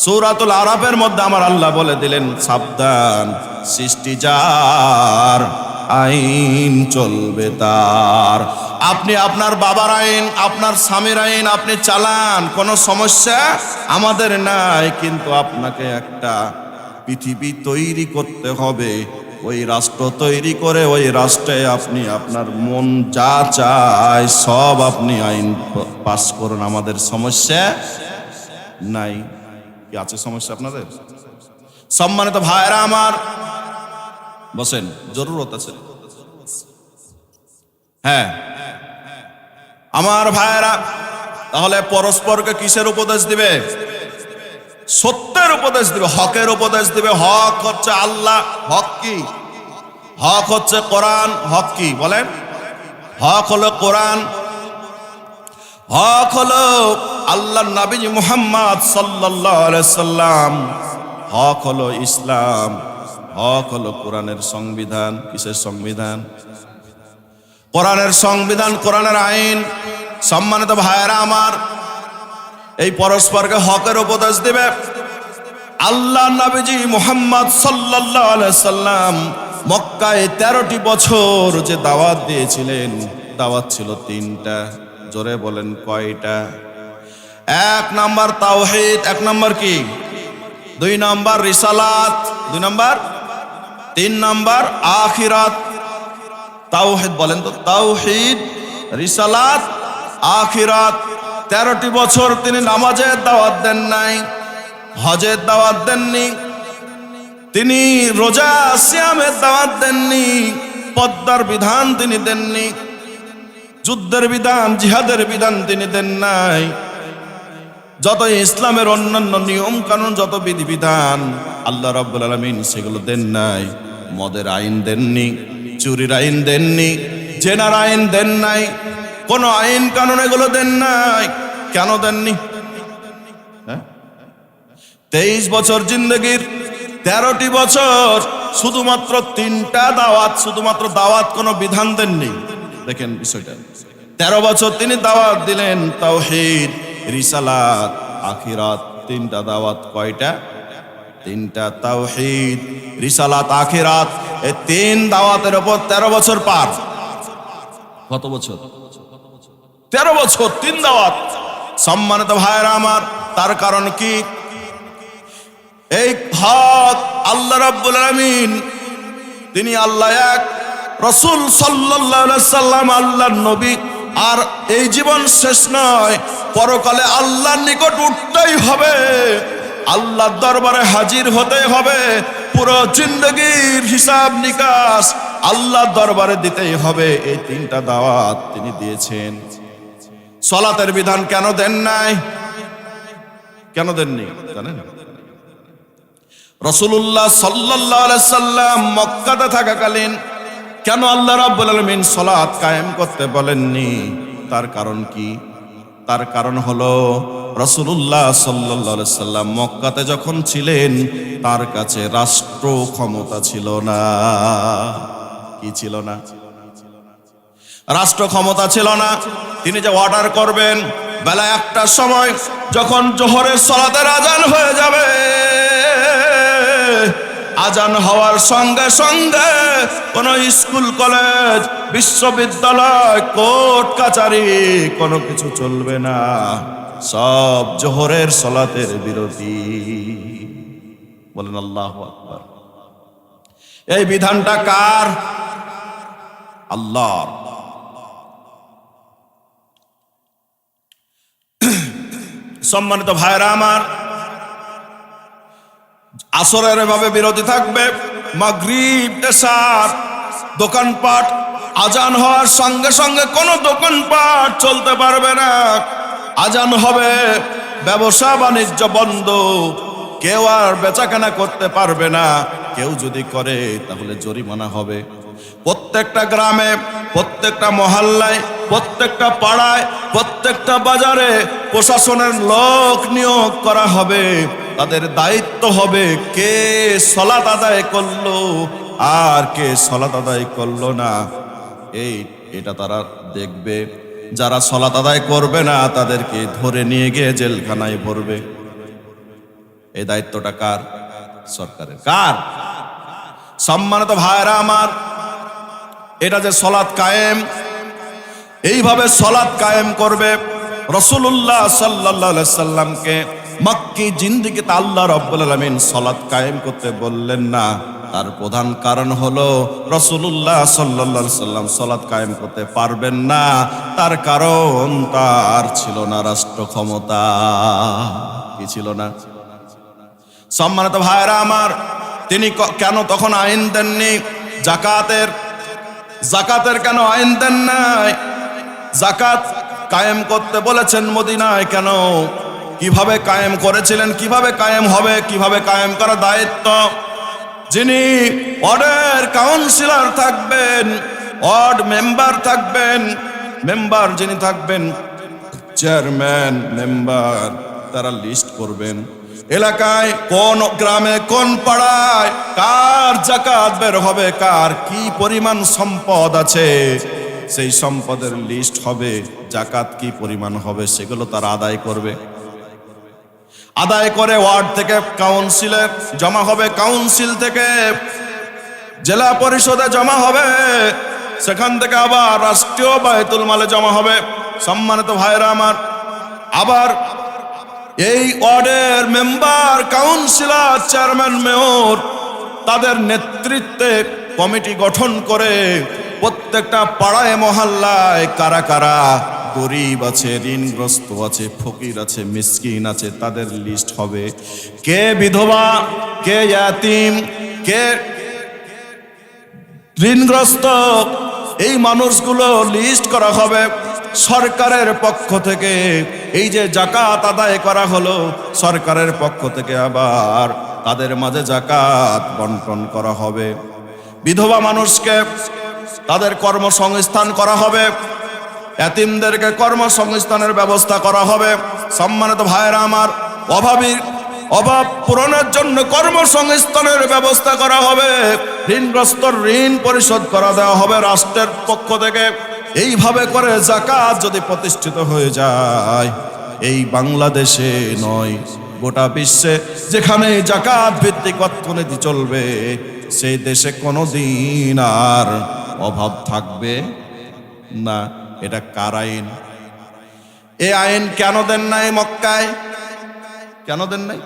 সূরাতুল আরাফের মধ্যে আমার আল্লাহ বলে দিলেন সাবধান সৃষ্টি যার, আইন চলবে তার। আপনি আপনার বাবার আইন, আপনার স্বামীর আইন আপনি চালান, কোনো সমস্যা আমাদের নাই, কিন্তু আপনাকে একটা পৃথিবী তৈরি করতে হবে। ওই রাষ্ট্র তৈরি করে ওই রাষ্ট্রে আপনি আপনার মন যা চায় সব আপনি আইন পাস করুন, আমাদের সমস্যা নাই। কি আছে সমস্যা আপনাদের? সম্মানিত ভাইরা আমার, বসেন, জরুরত আছে। হ্যাঁ আমার ভাইরা, তাহলে পরস্পরকে কিসের উপদেশ দিবে? সত্যের উপদেশ দিবে, হকের উপদেশ দিবে। হক হচ্ছে আল্লাহ। হক কি? হক হচ্ছে কোরআন। হক কি বলেন? হক হলো কোরআন, হক হলো আল্লাহ নবী মুহাম্মদ সাল্লাল্লাহু আলাইহি সাল্লাম, হক হলো ইসলাম, হক হলো কোরআনের সংবিধান। কিসের সংবিধান? কোরআনের সংবিধান, কোরআনের আইন। সম্মানিত ভাইয়েরা আমার, এই পরস্পরকে হকের উপদেশ দিবে। আল্লাহ নবীজি মুহাম্মদ সাল্লাল্লাহু আলাইহি সাল্লাম মক্কায় 13টি বছর যে দাওয়াত দিয়েছিলেন, দাওয়াত ছিল 3টা। জোরে বলেন কয়টা? 1 নাম্বার তাওহীদ, 1 নাম্বার কি? 2 নাম্বার রিসালাত, 2 নাম্বার, 3 নাম্বার আখিরাত। তাওহীদ বলেন তো, তাওহীদ, রিসালাত, আখিরাত। 13টি বছর তিনি নামাজের দাওয়াত দেন নাই, হজের দাওয়াত দেননি, তিনি রোজা সিয়ামের দাওয়াত দেননি, পর্দার বিধান তিনি দেননি, যুদ্ধের বিধান, জিহাদের বিধান তিনি দেন নাই। যত ইসলামের অন্যান্য নিয়ম কানুন, যত বিধিবিধান আল্লাহ রাব্বুল আলামিন সেগুলো দেন নাই। মদের আইন দেননি, চুরির আইন দেননি, জেনার আইন দেন নাই, কোন আইন কানুন এগুলো দেন নাই। কেন দেননি? 23 বছর জিন্দগির 13টি বছর শুধুমাত্র 3টা দাওয়াত, শুধুমাত্র দাওয়াত, কোনো বিধান দেননি। দেখেন বিষয়টা, 13 বছর তিনি দাওয়াত দিলেন, তাওহীদ, রিসালাত, আখিরাত। 3টা দাওয়াত। কয়টা? 3টা। তাওহীদ, রিসালাত, আখিরাত, এই 3 দাওয়াতের উপর 13 বছর পার। কত বছর? 13 বছর, 3 দাওয়াত। সম্মানিত ভাইরা আমার, তার কারণ কি? এই হক আল্লাহ রাব্বুল আলামিন, তিনি আল্লাহ এক, রাসূল সাল্লাল্লাহু আলাইহি সাল্লাম আল্লাহর নবী। আর এই জীবন শেষ নয়, পরকালে আল্লাহর নিকট উঠতেই হবে, আল্লাহর দরবারে হাজির হতে হবে, পুরো জিন্দগির হিসাব নিকাশ আল্লাহর দরবারে দিতেই হবে। এই 3টা দাওয়াত তিনি দিয়েছেন। সালাতের বিধান কেন দেন নাই? কেন দেননি জানেন? রাসূলুল্লাহ সাল্লাল্লাহু আলাইহি সাল্লাম মক্কাতে থাকাকালীন কেন আল্লাহ রাব্বুল আলামিন সালাত কায়েম করতে বলেননি? তার কারণ কি? তার কারণ হলো রাসূলুল্লাহ সাল্লাল্লাহু আলাইহি সাল্লাম মক্কাতে যখন ছিলেন, তার কাছে রাষ্ট্র ক্ষমতা ছিল না। কি ছিল না? রাষ্ট্র ক্ষমতা ছিল না। তিনি যে অর্ডার করবেন, বেলা 1টার সময় যখন জোহরের সালাতের আজান হয়ে যাবে, আজান হওয়ার সঙ্গে সঙ্গে কোন স্কুল, কলেজ, বিশ্ববিদ্যালয়, কোর্ট কাচারি কোনো কিছু চলবে না, সব জোহরের সালাতের বিরতি। বলেন আল্লাহু আকবার। এই বিধানটা কার? আল্লাহর। সম্মানিত ভাইরা আমার, আসরের এভাবে বিরতি থাকবে, মাগরিব, এশার, দোকানপাট, আজান হওয়ার সঙ্গে সঙ্গে কোনো দোকানপাট চলতে পারবে না। আজান হবে, ব্যবসা বাণিজ্য বন্ধ, কেউ আর বেচাকেনা করতে পারবে না। কেউ যদি করে তাহলে জরিমানা হবে। প্রত্যেকটা গ্রামে, প্রত্যেকটা মহল্লায়, প্রত্যেকটা পাড়ায়, প্রত্যেকটা বাজারে প্রশাসনের লোক নিয়োগ করা হবে। তাদের দায়িত্ব হবে কে সালাত আদায় করলো আর কে সালাত আদায় করলো না, এটা তারা দেখবে। যারা সালাত আদায় করবে না তাদেরকে ধরে নিয়ে গিয়ে জেলখানায় ভরবে। এই দায়িত্বটা কার? সরকারের। কার? সম্মানিত ভাইরা আমার, এটা যে সালাত কায়েম, এইভাবে সালাত কায়েম করবে। রাসূলুল্লাহ সাল্লাল্লাহু আলাইহি সাল্লামকে মক্কি জিন্দেগিতে আল্লাহ রাব্বুল আলামিন সালাত কায়েম করতে বললেন না। তার প্রধান কারণ হলো রাসূলুল্লাহ সাল্লাল্লাহু আলাইহি সাল্লাম সালাত কায়েম করতে পারবেন না। তার কারণ তার ছিল না রাষ্ট্র ক্ষমতা। কি ছিল না? সম্মানিত ভাইরা আমার, তিনি কেন তখন আইন দেননি? জাকাতের কেন আইন দেন নাই? জাকাত কায়েম করতে বলেছেন মদিনায় কেন? কিভাবে কায়েম করেছিলেন? কিভাবে কায়েম হবে? কিভাবে কায়েম করা দায়িত্ব? যিনি ওয়ার্ডের কাউন্সিলর থাকবেন, ওয়ার্ড মেম্বার থাকবেন, মেম্বার যিনি থাকবেন, চেয়ারম্যান, মেম্বার, তারা লিস্ট করবেন এলাকায় কোন গ্রামে কোন পাড়ায় কার জাকাত বের হবে, কার কি পরিমাণ সম্পদ আছে, সেই সম্পদের লিস্ট হবে। জাকাত কি পরিমাণ হবে সেগুলো তারা আদায় করবে। আদায় করে ওয়ার্ড থেকে কাউন্সিলে জমা হবে, কাউন্সিল থেকে জেলা পরিষদে জমা হবে, সেখান থেকে আবার রাষ্ট্রীয় বায়তুল মালে জমা হবে। সম্মানিত ভাইরা আমার, আবার এই ওয়ার্ডের মেম্বার, কাউন্সিলর, চেয়ারম্যান, মেয়র, তাদের নেতৃত্বে কমিটি গঠন করে প্রত্যেকটা পাড়ায় মহল্লায় কারা কারা গরিব আছে, ঋণগ্রস্ত আছে, ফকির আছে, মিসকিন আছে, তাদের লিস্ট হবে। কে বিধবা, কে ইয়াতিম, কে ঋণগ্রস্ত, এই মানুষগুলো লিস্ট করা হবে। সরকারের পক্ষ থেকে এই যে জাকাত আদায় করা হলো, সরকারের পক্ষ থেকে আবার তাদের মাঝে জাকাত বন্টন করা হবে। বিধবা মানুষকে তাদের কর্মসংস্থান করা হবে, এতিমদেরকে কর্মসংস্থানের ব্যবস্থা করা হবে। সম্মানিত ভাইরা আমার, অভাব পূরণের জন্য কর্মসংস্থানের ব্যবস্থা করা হবে, ঋণগ্রস্ত ঋণ পরিশোধ করা দেওয়া হবে রাষ্ট্রের পক্ষ থেকে। এইভাবে করে জাকাত যদি প্রতিষ্ঠিত হয়ে যায়, এই বাংলাদেশে নয় গোটা বিশ্বে যেখানে জাকাত ভিত্তিক অর্থনীতি চলবে, সেই দেশে কোনোদিন আর অভাব থাকবে না। এটা কার আইন? এই আইন কেন দেন নাই মক্কায়? কেন দেন নাই?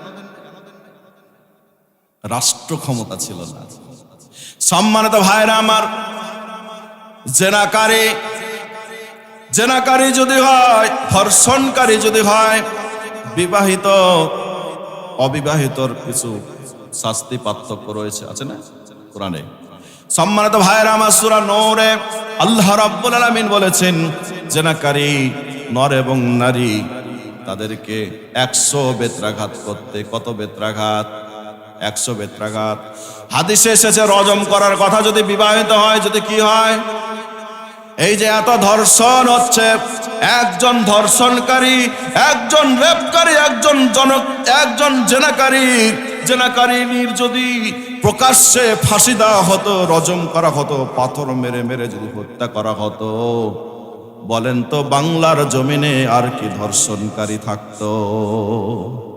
রাষ্ট্র ক্ষমতা ছিল না। সম্মানিত ভাইরা আমার, জেনাকারী যদি হয়, ধর্ষণকারী যদি হয়, বিবাহিত অবিবাহিতর কিছু শাস্তি পার্থক্য রয়েছে, আছে না কোরআনে? সম্মানিত ভাইরা আমার, সূরা নূরে আল্লাহ রাব্বুল আলামিন বলেছেন, জেনাকারী নর এবং নারী তাদেরকে 100 বেত্রাঘাত করতে। কত বেত্রাঘাত? 100 বেত্রাঘাত। হাদিসে এসেছে রজম করার কথা যদি বিবাহিত হয়, যদি কি হয়? এই যে এত ধর্ষণ হচ্ছে, একজন ধর্ষণকারী, একজন রেপকারী, একজন জেনাকারীর যদি প্রকাশ্যে ফাঁসি দেওয়া হতো, রজম করা হতো, পাথর মেরে মেরে যদি হত্যা করা হতো, বলেন তো বাংলার জমিনে আর কি ধর্ষণকারী থাকতো?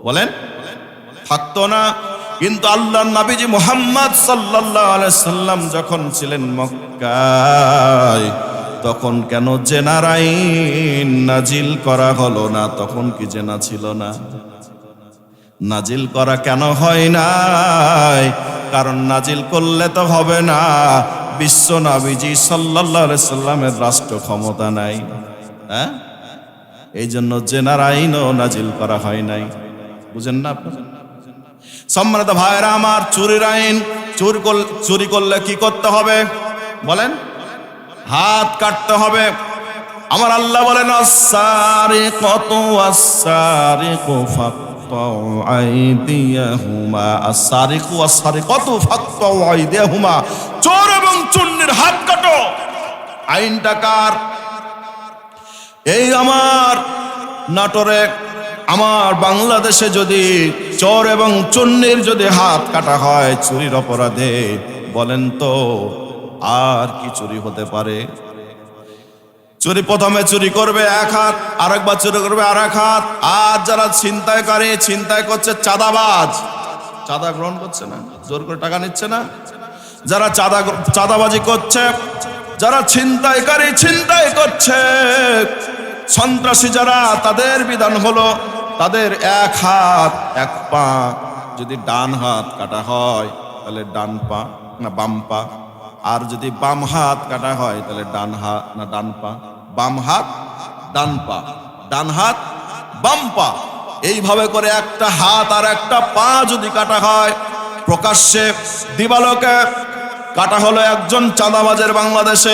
বলেন, থাকতো না। কিন্তু আল্লাহর নবীজি মুহাম্মদ সাল্লাল্লাহু আলাইহি সাল্লাম যখন ছিলেন মক্কায়, তখন কেন জেনার আইন নাজিল করা হলো না? তখন কি জেনা ছিল না? নাজিল করা কেন হয় নাই? কারণ নাজিল করলে তো হবে না, বিশ্ব নবীজি সাল্লাল্লাহু আলাইহি সাল্লামের রাষ্ট্র ক্ষমতা নাই। হ্যাঁ, এই জন্য জেনার আইনও নাজিল করা হয় নাই। বুঝেন না আপনারা? সম্মানিত ভাইরা আমার, চুরির আইন, চুরি করলে কি করতে হবে বলেন? হাত কাটতে হবে। আমার আল্লাহ বলেন, আস-সারিকাতু ওয়াস-সারিকু ফাক্তাউ আইদিয়াহুমা, আস-সারিকু ওয়াস-সারিকাতু ফাক্তাউ আইদিয়াহুমা, চোর এবং চুন্নির হাত কাটো। আইনটা কার? এই আমার নাটোরে, আমার বাংলাদেশে যদি চোর এবং চুন্নির যদি হাত কাটা হয় চুরির অপরাধে, বলেন তো আর কি চুরি হতে পারে? চুরি প্রথমে চুরি করবে এক হাত, আরেকবার চুরি করবে আর এক হাত। আর যারা ছিনতাইকারী, ছিনতাই করছে, চাঁদাবাজ, চাঁদা গ্রহণ করছে না, জোর করে টাকা নিচ্ছে না, যারা চাঁদাবাজি করছে, যারা ছিনতাইকারী, ছিনতাই করছে, সন্ত্রাসী যারা, তাদের বিধান হলো তাদের এক হাত এক পা, যদি ডান হাত কাটা হয় তাহলে ডান পা না বাম পা, আর যদি বাম হাত কাটা হয় তাহলে ডান হাত না ডান পা, বাম হাত ডান পা, ডান হাত বাম পা। এইভাবে করে একটা হাত আর একটা পা যদি কাটা হয়, প্রকাশ্যে দিবালোকে কাটা হলো একজন চাঁদাবাজের, বাংলাদেশে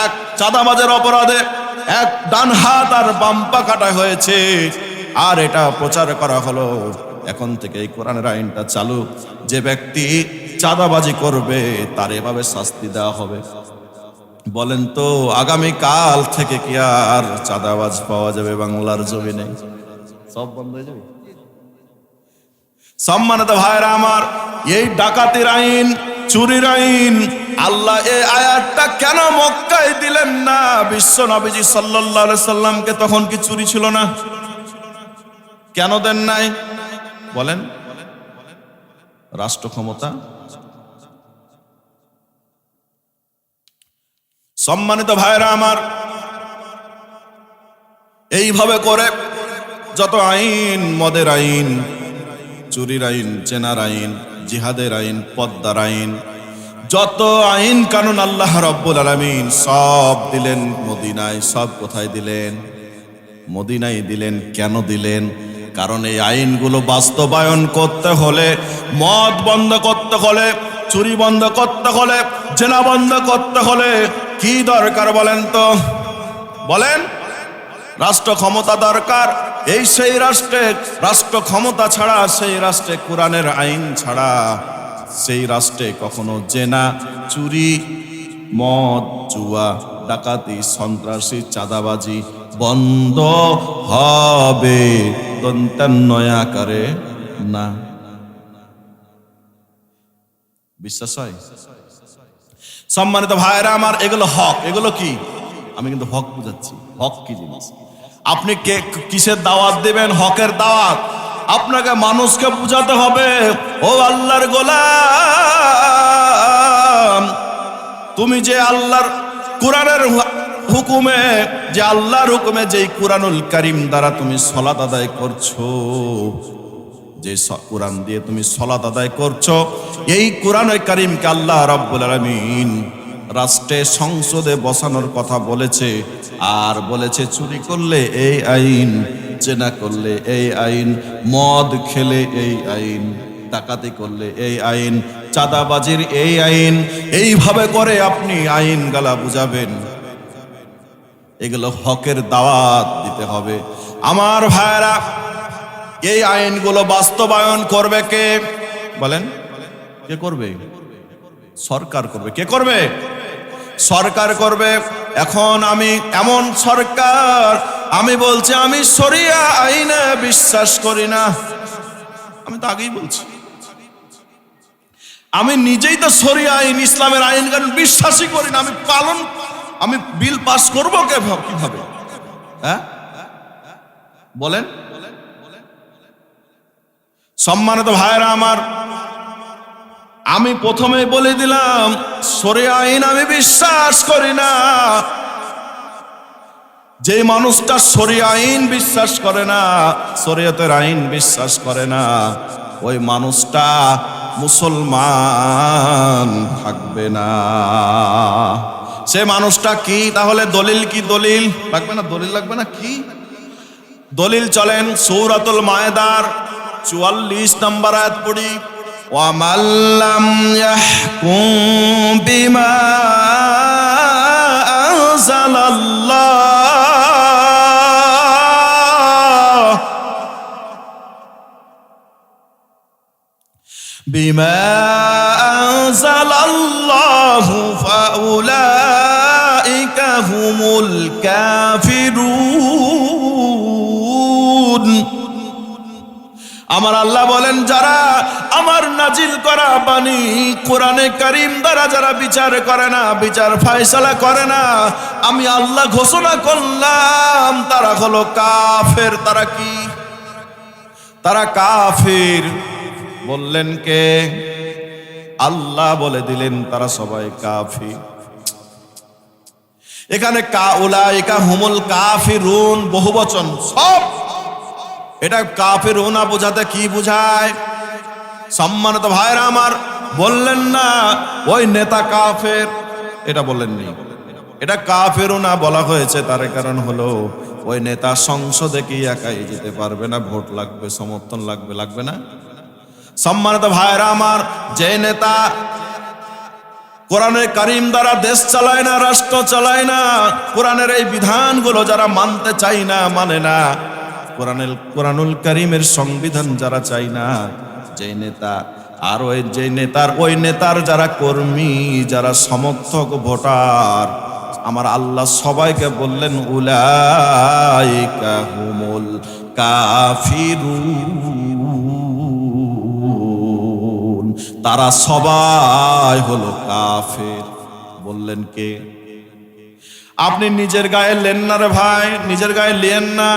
এক চাঁদাবাজের অপরাধে এক ডান হাত আর বাম পা কাটা হয়েছে। আর এটা প্রচার করা হলো, এখন থেকে এই কোরআনের আইনটা চালু, যে ব্যক্তি চাঁদাবাজি করবে তার এভাবে শাস্তি দেওয়া হবে। বলেন তো আগামী কাল থেকে কি আর চাঁদাবাজ পাওয়া যাবে বাংলার জমিনে? সব বন্ধ হয়ে যাবে। সম্মানিত ভাইরা আমার, এই ডাকাতির আইন, চুরির আইন, আল্লাহ এই আয়াতটা কেন মক্কায় দিলেন না? বিশ্ব নবীজি সাল্লাল্লাহু আলাইহি সাল্লামকে তখন কি চুরি ছিল না? কেন দেন নাই বলেন? রাষ্ট্র ক্ষমতা। সম্মানিত ভাইরা আমার, এইভাবে করে যত আইন, মদের আইন, চুরির আইন, চেনার আইন, জিহাদের আইন, পদ্মার আইন, যত আইন কানুন আল্লাহ রাব্বুল আলামিন সব দিলেন মদিনায়। সব কোথায় দিলেন? মদিনায় দিলেন। কেন দিলেন? কারণ এই আইনগুলো বাস্তবায়ন করতে হলে, মদ বন্ধ করতে হলে, চুরি বন্ধ করতে হলে, জেনা বন্ধ করতে হলে কি দরকার বলেন তো? বলেন। রাষ্ট্র ক্ষমতা দরকার। এই সেই রাষ্ট্র ক্ষমতা ছাড়া, সেই রাষ্ট্রে কোরআনের আইন ছাড়া সেই রাষ্ট্রে কখনো জেনা, চুরি, মদ, জুয়া, ডাকাতি, সন্ত্রাসী, চাঁদাবাজি বন্ধ হবে দন্তান্বয় আকারে না। বিশ্বাস হয়? সম্মানিত ভাইরা আমার, এগুলো হক। এগুলো কি? আমি কিন্তু হক বুঝাচ্ছি। হক কি জিনিস? আপনি কিসের দাওয়াত দিবেন? হকের দাওয়াত। আপনাকে মানুষকে বুঝাতে হবে, ও আল্লাহর গোলাম, তুমি যে আল্লাহর কোরআনের হুকুমে, যে আল্লাহর হুকুমে, যেই কোরআনুল কারীম দ্বারা তুমি সালাত আদায় করছো, যে কোরআন দিয়ে তুমি সালাত আদায় করছো, এই কোরআনুল কারীমকে আল্লাহ রাব্বুল আলামিন রাষ্ট্রে সংসদে বসানোর কথা বলেছে। আর বলেছে চুরি করলে এই আইন, জেনা করলে এই আইন, মদ খেলে এই আইন, ডাকাতি করলে এই আইন, চাঁদাবাজির এই আইন। এইভাবে করে আপনি আইন গালা বুঝাবেন। এগুলো হকের দাওয়াত দিতে হবে। আমার ভাইরা, এই আইনগুলো বাস্তবায়ন করবে কে? বলেন, কে করবে? সরকার করবে। কে করবে? সরকার করবে। এখন আমি এমন সরকার, আমি বলছি আমি শরিয়া আইনে বিশ্বাস করি না। আমি তো আগেই বলছি, আমি নিজেই তো শরিয়া আইন, ইসলামের আইন কানুন বিশ্বাসই করি না। আমি বিল পাস করবো কিভাবে? হ্যাঁ বলেন। সম্মানিত ভাইরা আমার, আমি প্রথমে বলে দিলাম শরিয়া আইন আমি বিশ্বাস করি না। যে মানুষটা শরিয়া আইন বিশ্বাস করে না, শরিয়তের আইন বিশ্বাস করে না, ওই মানুষটা মুসলমান থাকবে না। সে মানুষটা কি তাহলে? দলিল কি? দলিল লাগবে না? দলিল লাগবে না? কি দলিল? চলেন সূরাতুল মায়েদার 44 নম্বর আয়াত পড়ি। وَمَنْ لَمْ يَحْكُمْ بِمَا أَنزَلَ اللَّهُ فَأُولَئِكَ هُمُ الْكَافِرُونَ। আমার আল্লাহ বলেন, যারা আমার নাজিল করা বাণী কোরআনে কারীম দ্বারা যারা বিচার করে না, বিচার ফয়সালা করে না, আমি আল্লাহ ঘোষণা করলাম তারা হলো কাফের। তারা কি? তারা কাফের। বললেন কে? আল্লাহ বলে দিলেন তারা সবাই কাফির। এখানে উলাইকা হুমুল কাফিরুন বহুবচন। সব এটা কাফিরুনা বোঝাতে কি বোঝায়? সম্মানিত ভাইরা আমার, বললেন না ওই নেতা কাফের, এটা বললেননি। এটা কাফিরুনা বলা হয়েছে, তার কারণ হলো ওই নেতা সংসদে কি একাই যেতে পারবে না, ভোট লাগবে, সমর্থন লাগবে, লাগবে না? সম্মানিত ভাইরা আমার, যে নেতা কোরআনের কারীম দ্বারা দেশ চালায় না, রাষ্ট্র চালায় না, কোরআনের এই বিধানগুলো যারা মানতে চায় না, মানে না, কোরআনুল কারীমের সংবিধান যারা চায় না, যে নেতা, আর ওই নেতার যারা কর্মী, যারা সমর্থক, ভোটার, আমার আল্লাহ সবাইকে বললেন উলাইকা হুমুল কাফিরুন, তারা সবাই হলো কাফের। বললেন কে? আপনি নিজের গায়ে লেন না রে ভাই, নিজের গায়ে লেন না।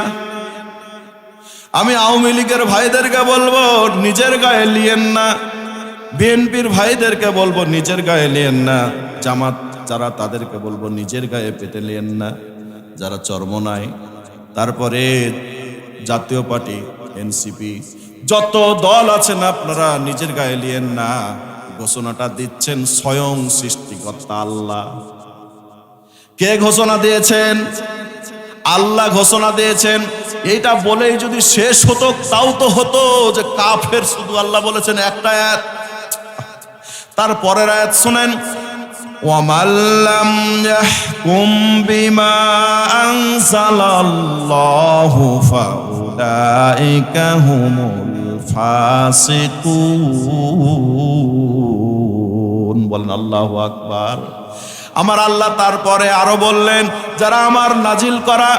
আমি আওয়ামী লীগের ভাইদেরকে বলবো নিজের গায়ে লিয়েন না, বিএনপির ভাইদেরকে বলবো নিজের গায়ে লিয়েন না, জামাত যারা তাদেরকে বলবো নিজের গায়ে পেতে লিয়েন না, যারা চরমনাই, তারপরে জাতীয় পার্টি, এনসিপি, যত দল আছেন আপনারা নিজের গায়ে লিয়েন না। ঘোষণাটা দিচ্ছেন স্বয়ং সৃষ্টিকর্তা আল্লাহ। কে ঘোষণা দিয়েছেন? আল্লাহ ঘোষণা দিয়েছেন। এইটা বলেই যদি শেষ হতো তাও তো হতো যে কাফের শুধু আল্লাহ বলেছেন একটা আয়াত। তারপরের আয়াত শুনেন, ওয়ামান লাম ইয়াহকুম বিমা আনজালাল্লাহু ফাউলাইকা হুমুল ফাসিকুন। বলেন আল্লাহু আকবার। আমার আল্লাহ তারপরে আরো বললেন, যারা আমার নাজিল করা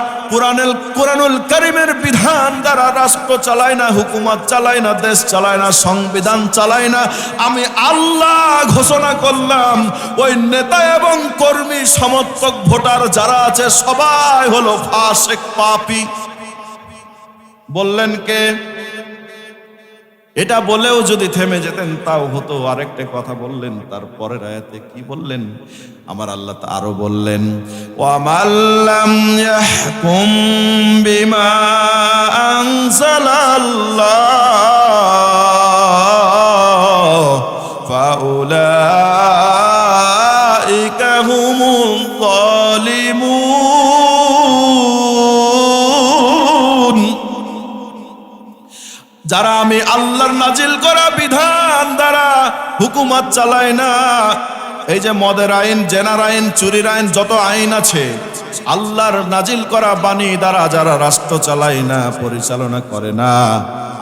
কুরআনুল কারীমের বিধান দ্বারা রাষ্ট্র চালায় না, হুকুমত চালায় না, দেশ চালায় না, সংবিধান চালায় না, আমি আল্লাহ ঘোষণা করলাম ওই নেতা এবং কর্মী সমর্থক ভোটার যারা আছে সবাই হলো ফাসিক, পাপী। বললেন কে? এটা বলেও যদি থেমে যেতেন তাও হতো। আরেকটা কথা বললেন, তারপরের আয়াতে কি বললেন? আমার আল্লাহ আরো বললেন, ওয়ামান লাম ইয়াহকুম বিমা আনজালাল্লাহ ফাউলাইকা হুমুল যালিমুন। যারা আমি আল্লাহর নাজিল করা বিধান দ্বারা হুকুমত চালায় না, এই যে মদের আইন, জেনার আইন, চুরির আইন, যত আইন আছে আল্লাহর নাজিল করা বাণী দ্বারা যারা রাষ্ট্র চালায় না, পরিচালনা করে না,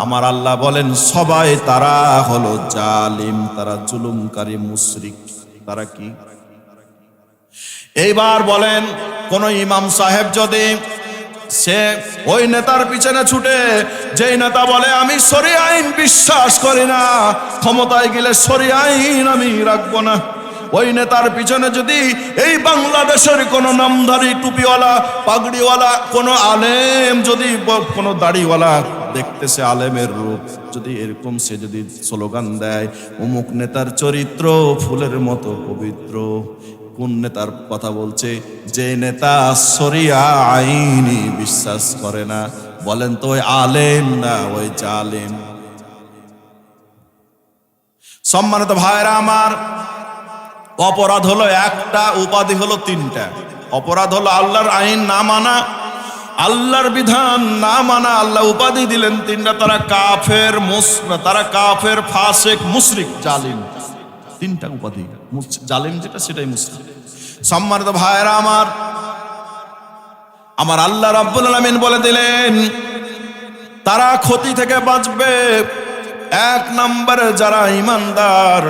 আমার আল্লাহ বলেন সবাই তারা হলো জালিম, তারা জুলুমকারী, মুশরিক। তারা কি? এইবার বলেন, কোন ইমাম সাহেব যদি সে ওই নেতার পিছনে ছুটে, যেই নেতা বলে আমি শরিয়া আইন বিশ্বাস করি না, ক্ষমতায় গেলে শরিয়া আইন আমি রাখবো না, ওই নেতার পিছনে যদি এই বাংলাদেশের কোন নামধারী, টুপিওয়ালা, পাগড়িওয়ালা কোন আলেম, যদি কোন দাড়িওয়ালা, দেখতেছে আলেমের রূপ, যদি এরকম সে যদি স্লোগান দেয় অমুক নেতার চরিত্র ফুলের মতো পবিত্র, কোন নেতার কথা বলছে? যে নেতা শরিয়া আইনি বিশ্বাস করে না। বলেন তো ওই আলেম না ওই জালেম? সম্মানিত ভাইরা আমার, অপরাধ হলো একটা, উপাধি হলো তিনটা। অপরাধ হলো আল্লাহর আইন না মানা, আল্লাহর বিধান না মানা। আল্লাহ উপাধি দিলেন তিনটা, তারা কাফের, তারা কাফের, ফাসিক, মুশরিক, জালিম। তিনটা উপাধি। জালিম যেটা সেটাই মুশরিক। সম্মানিত ভাইরা আমার, আমার আল্লাহ রাব্বুল আলামিন বলে দিলেন তারা ক্ষতি থেকে বাঁচবে। এক নম্বরে যারা ঈমানদার,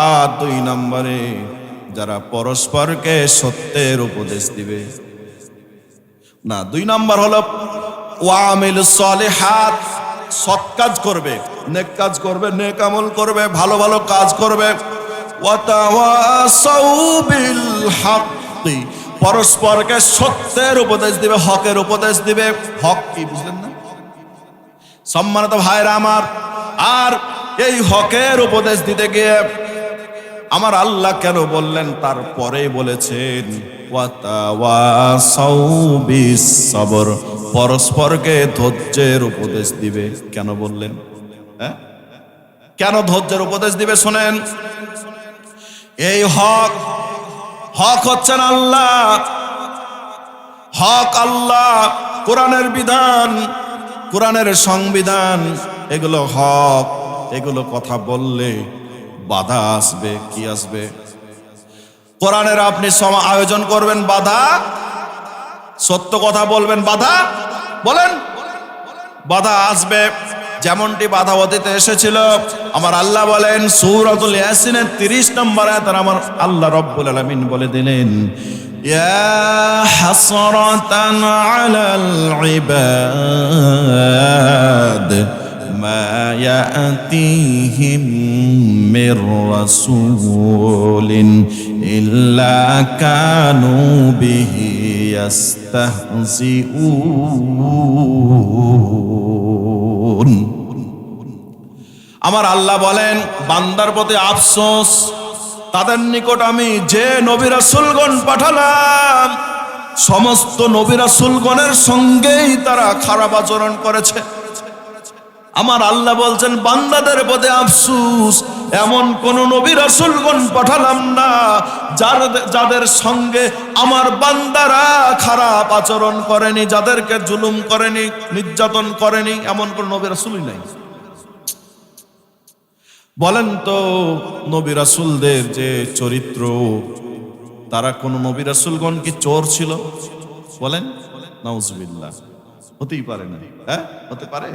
আর দুই নম্বরে যারা পরস্পরকে সত্যের উপদেশ দিবে। না, দুই নম্বর হলো ওয়ামিলুস সলিহাত, সৎ কাজ করবে, নেক কাজ করবে, নেক আমল করবে, ভালো ভালো কাজ করবে। ওয়াতাওয়াসাউ বিল হাক্কি, পরস্পরকে সত্যের উপদেশ দিবে, হকের উপদেশ দিবে। হক কি বুঝলেন না সম্মানিত ভাইরা আমার? আর এই হকের উপদেশ দিতে গিয়ে আমার আল্লাহ কেন বললেন? তারপরেই বলেছেন ওয়াতাওয়াসাউ বিস সবর, পরস্পরকে ধৈর্যের উপদেশ দিবে। কেন বললেন? কেন ধৈর্যের উপদেশ দিবে? শোনেন, এই হক, হক হচ্ছেন আল্লাহ, হক আল্লাহ, কোরআনের বিধান, কোরআনের সংবিধান, এগুলো হক। এগুলো কথা বললে বাধা আসবে। কি আসবে? কোরআনের আপনি আয়োজন করবেন, বাধা। সত্য কথা বলবেন, বাধা। বলেন, বাধা আসবে। যেমনটি বাধা অতীতে এসেছিল। আমার আল্লাহ বলেন সূরাতুল ইয়াসিনের 30 নম্বর আয়াতে আমার আল্লাহ রাব্বুল আলামিন বলে দিলেন, ইয়া হাসরাতান আলাল ইবাদ মা ইয়াতিহিম মির রাসূলিন ইল্লা কানু বিহি ইস্তাহজিউন। আমার আল্লাহ বলেন বান্দার প্রতি আফসোস, তাদের নিকট আমি যে নবী রাসূলগণ পাঠালাম সমস্ত নবী রাসূলগণের সঙ্গেই তারা খারাপ আচরণ করেছে। আমার আল্লাহ বলছেন বান্দাদের প্রতি আফসোস, এমন কোন নবী রাসূলগণ পাঠালাম না যাদের সঙ্গে আমার বান্দারা খারাপ আচরণ করেনি, যাদেরকে জুলুম করেনি, নির্যাতন করেনি, এমন কোন নবী রাসূলই নাই। বলেন তো নবী রাসূলদের যে চরিত্র, তারা কোন নবী রাসূলগণ কি চোর ছিল? বলেন, নাউজুবিল্লাহ, হতেই পারে না। হ্যাঁ, হতে পারে?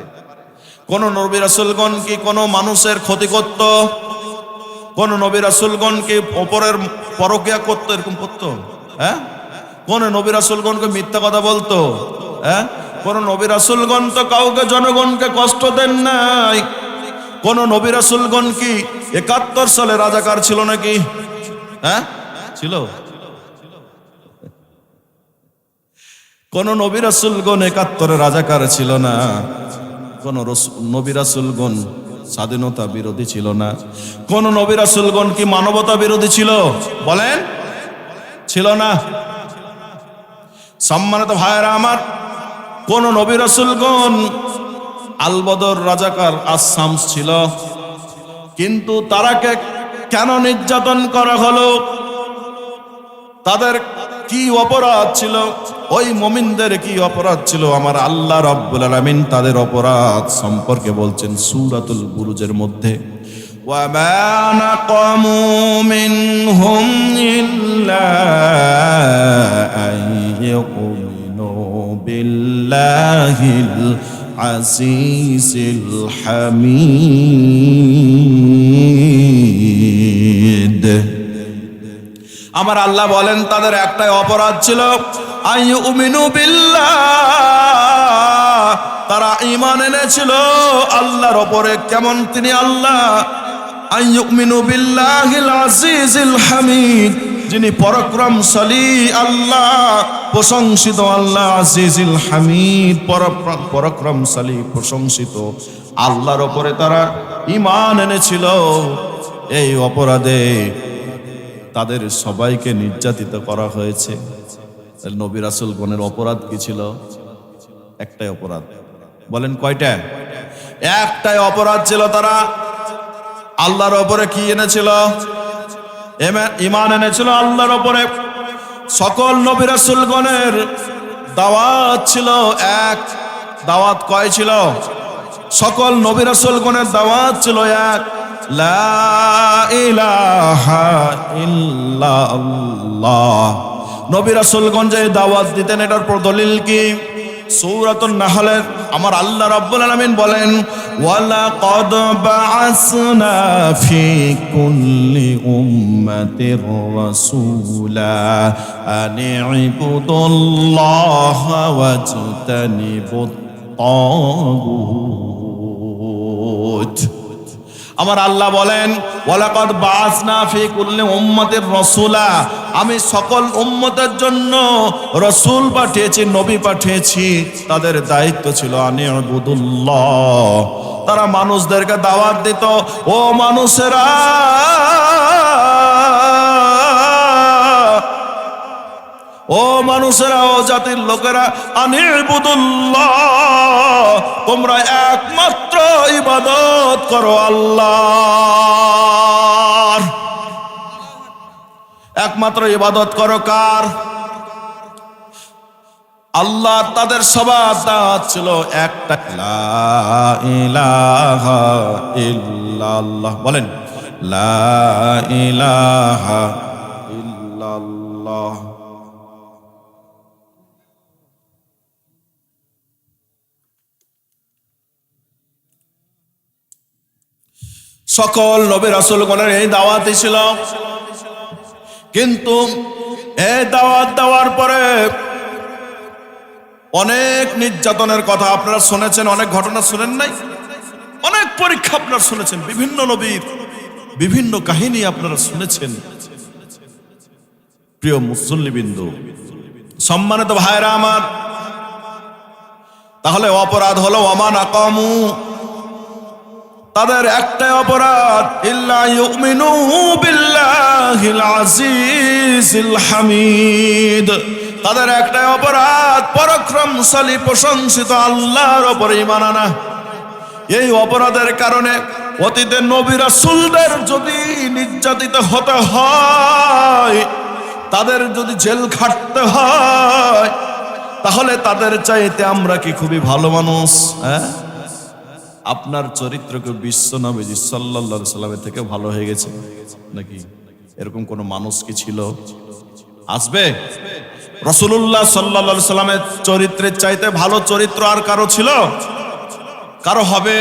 কোন নবী রাসূলগণ কি কোন মানুষের ক্ষতি করত? কোন নবী রাসূলগণ কি অপরের পরকিয়া করত? এরকম করত? হ্যাঁ? কোন নবী রাসূলগণকে মিথ্যা কথা বলতো? হ্যাঁ? কোন নবী রাসূলগণ তো কাউকে জনগণকে কষ্ট দেন নাই। কোন নবী রাসূলগণ কি ৭১ সালে রাজাকার ছিল নাকি? হ্যাঁ, ছিল? কোন নবী রাসূলগণ ৭১ রাজাকার ছিল না। কোন নবী রাসূলগণ স্বাধীনতা বিরোধী ছিল না। কোন নবী রাসূলগণ কি মানবতা বিরোধী ছিল? বলেন, ছিল না। সম্মানিত ভাইয়েরা আমার, কোন নবী রাসূলগণ আল বদর রাজাকার আসামস ছিল? কিন্তু তারাকে কেন নির্যাতন করা হলো? তাদের কি অপরাধ ছিল? ওই মুমিনদের কি অপরাধ ছিল? আমার আল্লাহ রাব্বুল আলামিন তাদের অপরাধ সম্পর্কে বলছেন সূরাতুল বুরুজের মধ্যে, ওয়া মা নাকামু মিনহুম ইল্লা আইয়ুমিনু বিল্লাহিল আজিজিল হামিদ। আমার আল্লাহ বলেন তাদের একটাই অপরাধ ছিল, আইয়ুমিনু বিল্লাহ, তারা ঈমান এনেছিল আল্লাহর উপরে। কেমন তিনি আল্লাহ? আইয়ুমিনু বিল্লাহিল আজিজিল হামিদ, যিনি পরাক্রমশালী আল্লাহ, প্রশংসিত আল্লাহ, আজিজিল হামিদ, পরাক্রমশালী প্রশংসিত আল্লাহর উপরে তারা ঈমান এনেছিল। এই অপরাধে তাদের সবাইকে নির্যাতিত করা হয়েছে। নবী রাসূলগণের অপরাধ কি ছিল? একটাই অপরাধ। বলেন কয়টা? একটাই অপরাধ ছিল। তারা আল্লাহর উপরে কি এনেছিল? ঈমান এনেছিল আল্লাহর উপরে। সকল নবী রাসূলগণের দাওয়াত ছিল এক। দাওয়াত কয় ছিল? সকল নবী রাসূলগণের দাওয়াত ছিল এক, লা ইলাহা ইল্লাল্লাহ। নবী রাসূলগণ যে দাওয়াত দিতেন, এটার দলিল কি? সূরাতুন নাহলের আমার আল্লাহ রাব্বুল আলামিন বলেন, ওয়ালাকাদ বাআসনা ফি কুল্লি উম্মাতির রাসূলা আন ইবুদুল্লাহা ওয়াজতানিবুত তাগুত। আমার আল্লাহ বলেন, ওয়ালাকাদ বাআসনা ফি কুল্লি উম্মাতির রাসূলা, আমি সকল উম্মতের জন্য রাসূল পাঠিয়েছি, নবী পাঠিয়েছি। তাদের দায়িত্ব ছিল আনি ইবুদুল্লাহ। তারা মানুষদেরকে দাওয়াত দিত, ও মানুষেরা, ও মানুষেরা, ও জাতির লোকেরা, আনি ইবুদুল্লাহ, তোমরা একমাত্র ইবাদত করো আল্লাহর। একমাত্র ইবাদত করো কার? আল্লাহ। তাদের সবার দাওয়াত ছিল একটা, লা ইলাহা ইল্লাল্লাহ। বলেন, লা ইলাহা ইল্লাল্লাহ। সকল নবী রাসূলগণের এই দাওয়াতই ছিল। কিন্তু এই দাওয়াত দেওয়ার পরে অনেক নির্যাতনের কথা আপনারা শুনেছেন, অনেক ঘটনা শুনেন নাই? অনেক পরীক্ষা আপনারা শুনেছেন, বিভিন্ন নবীর বিভিন্ন কাহিনী আপনারা শুনেছেন। প্রিয় মুসল্লিবৃন্দ, সম্মানিত ভাইরা আমার, তাহলে অপরাধ হলো ওয়ামা নাকামু, তাদের একটাই অপরাধ, ইল্লা ইউমিনু বিল্লাহিল আজিজিল হামিদ। তাদের একটাই অপরাধ, পরাক্রমশালী প্রশংসিত আল্লাহর উপরে ঈমান আনা। এই অপরাধের কারণে অতীতে নবী রাসূলদের যদি নির্যাতিত হতে হয়, তাদের যদি জেল খাটতে হয়, তাহলে তাদের চাইতে আমরা কি খুবই ভালো মানুষ? হ্যাঁ, আপনার চরিত্রকে বিশ্ব নবীজি সাল্লাল্লাহু আলাইহি সাল্লামের থেকে ভালো হয়ে গেছে নাকি? এরকম কোন মানুষ কি ছিল? আসবে? রাসূলুল্লাহ সাল্লাল্লাহু আলাইহি সাল্লামের চরিত্রের চাইতে ভালো চরিত্র আর কারো ছিল? কারো হবে?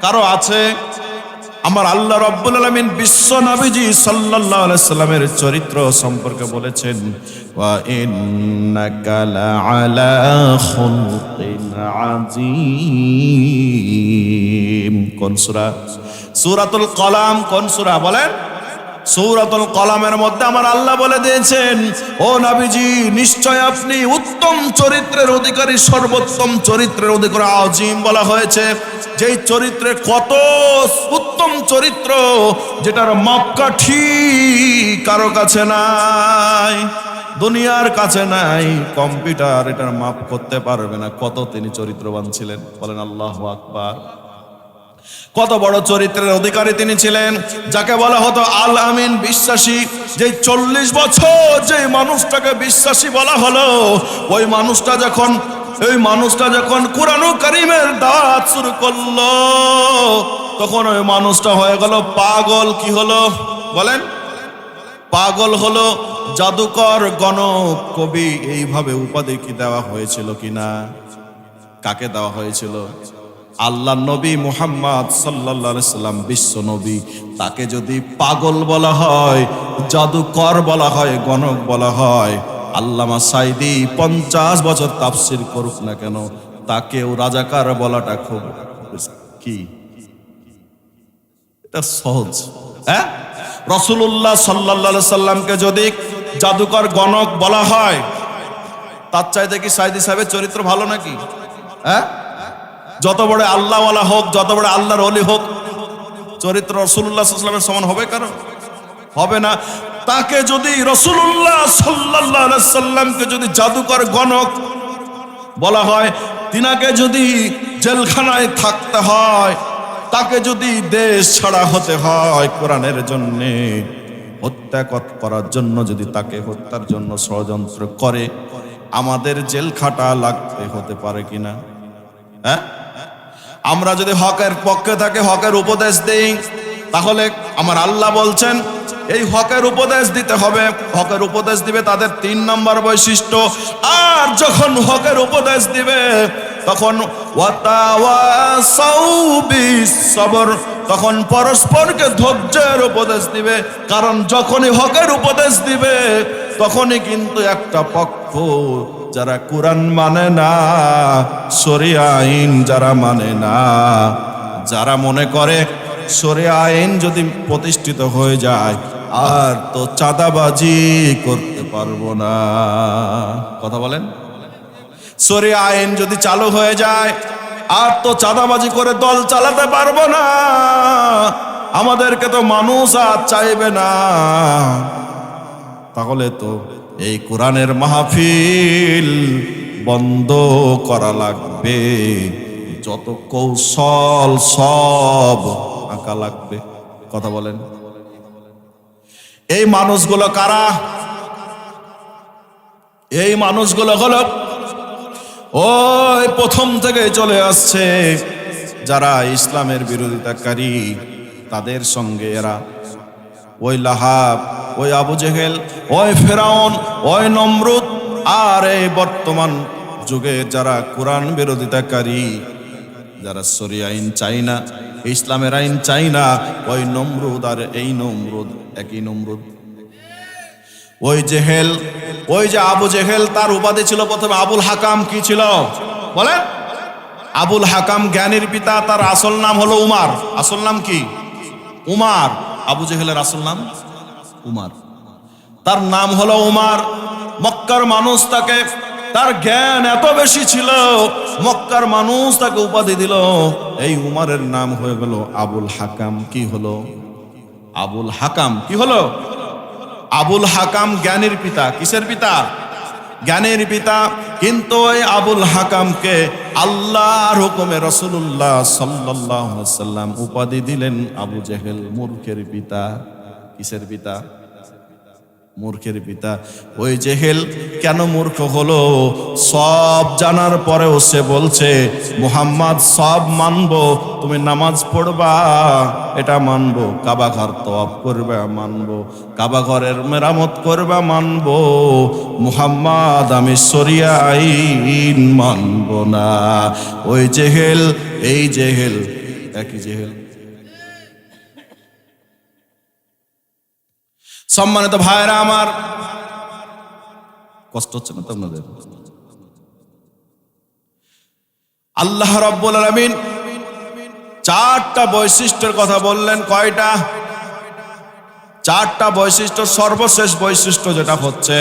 কারো আছে? আমার আল্লাহ রাব্বুল আলামিন বিশ্ব নবীজি সাল্লাল্লাহু আলাইহি সাল্লামের চরিত্র সম্পর্কে বলেছেন, ওয়া ইন্নাকা লাআলা খুলকিন আযীম। কোন সূরা? সূরাতুল কলাম। কোন সূরা বলেন? সূরাতুল কলামের মধ্যে আমার আল্লাহ বলে দিয়েছেন, ও নবীজি নিশ্চয় আপনি উত্তম চরিত্রের অধিকারী, সর্বোত্তম চরিত্রের অধিকারী। আযীম বলা হয়েছে যেই চরিত্রের কত উত্তম চরিত্র, যেটার মাপকাঠি কারো কাছে নাই, দুনিয়ার কাছে নাই। কম্পিউটার এটার মাপ করতে পারবে না কত তিনি চরিত্রবান ছিলেন। বলেন আল্লাহু আকবার। কত বড় চরিত্রের অধিকারী তিনি ছিলেন, যাকে বলা হতো আল আমিন, বিশ্বাসী। যে 40 বছর যে মানুষটাকে বিশ্বাসী বলা হলো, ওই মানুষটা যখন কুরআন কারীমের দাওয়াত শুরু করলো, তখন ওই মানুষটা হয়ে গেল পাগল। কি হলো বলেন? পাগল হলো, জাদুকর, গণক, কবি, এইভাবে উপাধি কি দেওয়া হয়েছিল কিনা? কাকে দেওয়া হয়েছিল? আল্লাহ নবী মুহাম্মদ সাল্লাল্লাহু আলাইহি সাল্লাম বিশ্ব নবী, তাকে যদি পাগল বলা হয়, জাদুকর বলা হয়, গণক বলা হয়, আল্লামা সাইদি 50 বছর তাফসীর করুক না কেন, তাকেও রাজাকার বলাটা খুব কি এটা সহজ। হ্যাঁ, রাসূলুল্লাহ সাল্লাল্লাহু আলাইহি সাল্লামকে যদি জাদুকর, গণক বলা হয়, তার চাইতে কি সাইদি সাহেবের চরিত্র ভালো নাকি? হ্যাঁ, যত বড় আল্লাহওয়ালা হোক, যত বড় আল্লাহর ওলি হোক, চরিত্র রাসূলুল্লাহ সাল্লাল্লাহু আলাইহি ওয়াসাল্লামের সমান হবে কারো? হবে না। তাকে যদি রাসূলুল্লাহ সাল্লাল্লাহু আলাইহি ওয়াসাল্লামকে যদি জাদুকর, গণক বলা হয়, তিনাকে যদি জেলখানায় থাকতে হয়, তাকে যদি দেশ ছাড়া হতে হয় কোরআনের জন্য, হত্যা করার জন্য যদি তাকে হত্যার জন্য ষড়যন্ত্র করে, আমাদের জেল খাটা লাগতে হতে পারে কিনা? হ্যাঁ, আমরা যদি হকের পক্ষে থাকে, হকের উপদেশ দেই, তাহলে আমার আল্লাহ বলছেন এই হকের উপদেশ দিতে হবে। হকের উপদেশ দিবে তাদের 3 নম্বর বৈশিষ্ট্য। আর যখন হকের উপদেশ দিবে, তখন ওয়াতাওয়াসাউ বিস-সবর, তখন পরস্পরকে ধৈর্যের উপদেশ দিবে। কারণ যখনই হকের উপদেশ দিবে, তখনই কিন্তু একটা পক্ষ যারা কোরআন মানে না, শরিয়া আইন যারা মানে না, যারা মনে করে শরিয়া আইন যদি প্রতিষ্ঠিত হয়ে যায় আর তো চাঁদাবাজি করতে পারবো না। কথা বলেন? শরিয়া আইন যদি চালু হয়ে যায় আর তো চাঁদাবাজি করে দল চালাতে পারবো না, আমাদেরকে তো মানুষ আর চাইবে না, তাহলে তো এই কোরআনের মাহফিল বন্ধ করা লাগবে, যত কৌশল সব আঁকা লাগবে। কথা বলেন? এই মানুষগুলো কারা? এই মানুষগুলো হলো ওই প্রথম থেকে চলে আসছে যারা ইসলামের বিরোধিতাকারী, তাদের সঙ্গে এরা ওই লাহাব, ওই আবু জেহেল, ওই ফেরাউন, ওই নমরুদ, আর এই বর্তমান যুগে যারা কোরআন বিরোধিতাকারী, যারা শরিয়া আইন চাই না, ইসলামের আইন চাই না, ওই নমরুদ আর এই নমরুদ একই নমরুদ। ওই জেহেল, ওই যে আবু জেহেল, তার উপাধি ছিল প্রথমে আবুল হাকাম। কি ছিল বলেন? আবুল হাকাম জ্ঞানীর পিতা। তার আসল নাম হলো উমার। আসল নাম কি? উমার। আবু জেহেলের আসল নাম উমার। তার নাম হলো উমার। মক্কার মানুষ তাকে, তার জ্ঞান এত বেশি ছিল, মক্কার মানুষ তাকে উপাধি দিল, এই উমারের নাম হয়ে গেল আবুল হাকাম। কি হলো? আবুল হাকাম। কি হলো? আবুল হাকাম জ্ঞানীর পিতা। কিসের পিতা? জ্ঞানের পিতা, কিন্তু ওই আবুল হাকামকে আল্লাহর হুকুমে রাসূলুল্লাহ সাল্লাল্লাহু আলাইহি ওয়াসাল্লাম উপাধি দিলেন আবু জেহেল, মূর্খের পিতা। কিসের পিতা? মূর্খের পিতা। ওই জেহেল কেন মূর্খ হলো? সব জানার পরেও সে বলছে মুহাম্মদ সব মানবো, তুমি নামাজ পড়বা এটা মানবো, কাবা ঘর তওয়াফ করবে মানবো, কাবা ঘরের মেরামত করবে মানবো, মুহাম্মদ আমি শরিয়া আইন মানবো না। ওই জেহেল, এই জেহেল একই জেহেল। সম্মানিত ভাইরা আমার, কষ্ট হচ্ছে না তো আপনাদের? আল্লাহ রাব্বুল আলামিন চারটা বৈশিষ্ট্যের কথা বললেন। কয়টা? চারটা বৈশিষ্ট্য। সর্বশেষ বৈশিষ্ট্য যেটা হচ্ছে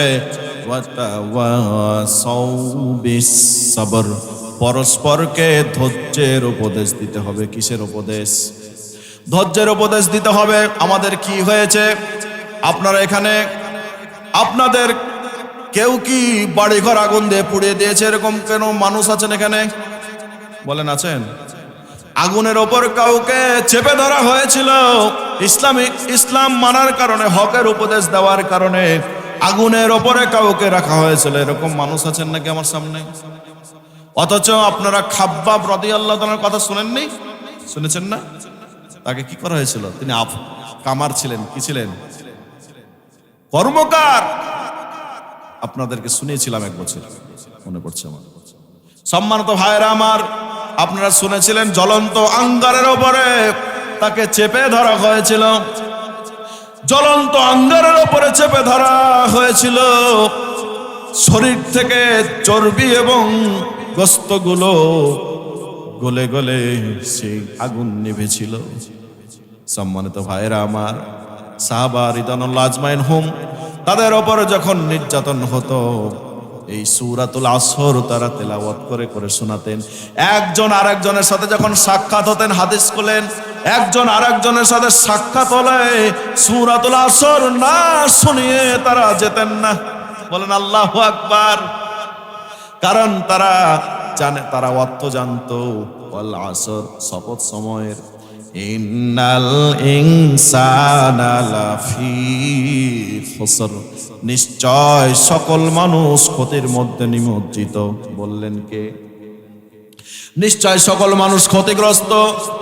সবর, পরস্পরকে ধৈর্যের উপদেশ দিতে হবে। কিসের উপদেশ? ধৈর্যের উপদেশ দিতে হবে। আমাদের কি হয়েছে? আপনারা এখানে আপনাদের কেউ কি বাড়িঘর আগুন দিয়ে পুড়িয়ে দিয়েছে এরকম কেন মানুষ আছেন এখানে? বলেন আছেন? আগুনের ওপর কাউকে চেপে ধরা হয়েছিল, ইসলাম মানার কারণে, হকের উপদেশ দেওয়ার কারণে আগুনের ওপরে কাউকে রাখা হয়েছিল, এরকম মানুষ আছেন নাকি আমার সামনে? অথচ আপনারা খাব্বাব রাদিয়াল্লাহু তাআলার কথা শুনেননি? শুনেছেন না? তাকে কি করা হয়েছিল? তিনি কামার ছিলেন। কি ছিলেন? কর্মকার। আপনাদেরকে শুনিয়েছিলাম এক বছর, মনে পড়ছে আমার। সম্মানিত ভাইরা আমার, আপনারা শুনেছিলেন জ্বলন্ত আঙ্গারের উপরে তাকে চেপে ধরা হয়েছিল। জ্বলন্ত আঙ্গারের উপরে চেপে ধরা হয়েছিল। শরীর থেকে চর্বি এবং গোশতগুলো গলে গলে সেই আগুন নিভেছিল। সম্মানিত ভাইরা আমার, সাহাবা রিদওয়ানুল্লাহ আজমাইন হুম, তাদের ওপরে যখন নির্যাতন হতো এই সূরাতুল আসর তারা তেলাওয়াত করে করে শোনাতেন। একজন আরেকজনের সাথে যখন সাক্ষাৎ হতেন, হাদিস করলেন, একজন আরেকজনের সাথে সাক্ষাৎ হলে সূরাতুল আসর না শুনিয়ে তারা যেতেন না। বলেন আল্লাহু আকবার। কারণ তারা জানে, তারা অর্থ জানতো। ওয়াল আসর, শপথ সময়ের। ইন্নাল ইনসানা লাফি খুসর, নিশ্চয় সকল মানুষ ক্ষতির মধ্যে নিমজ্জিত। বললেন কে? নিশ্চয় সকল মানুষ ক্ষতিগ্রস্ত।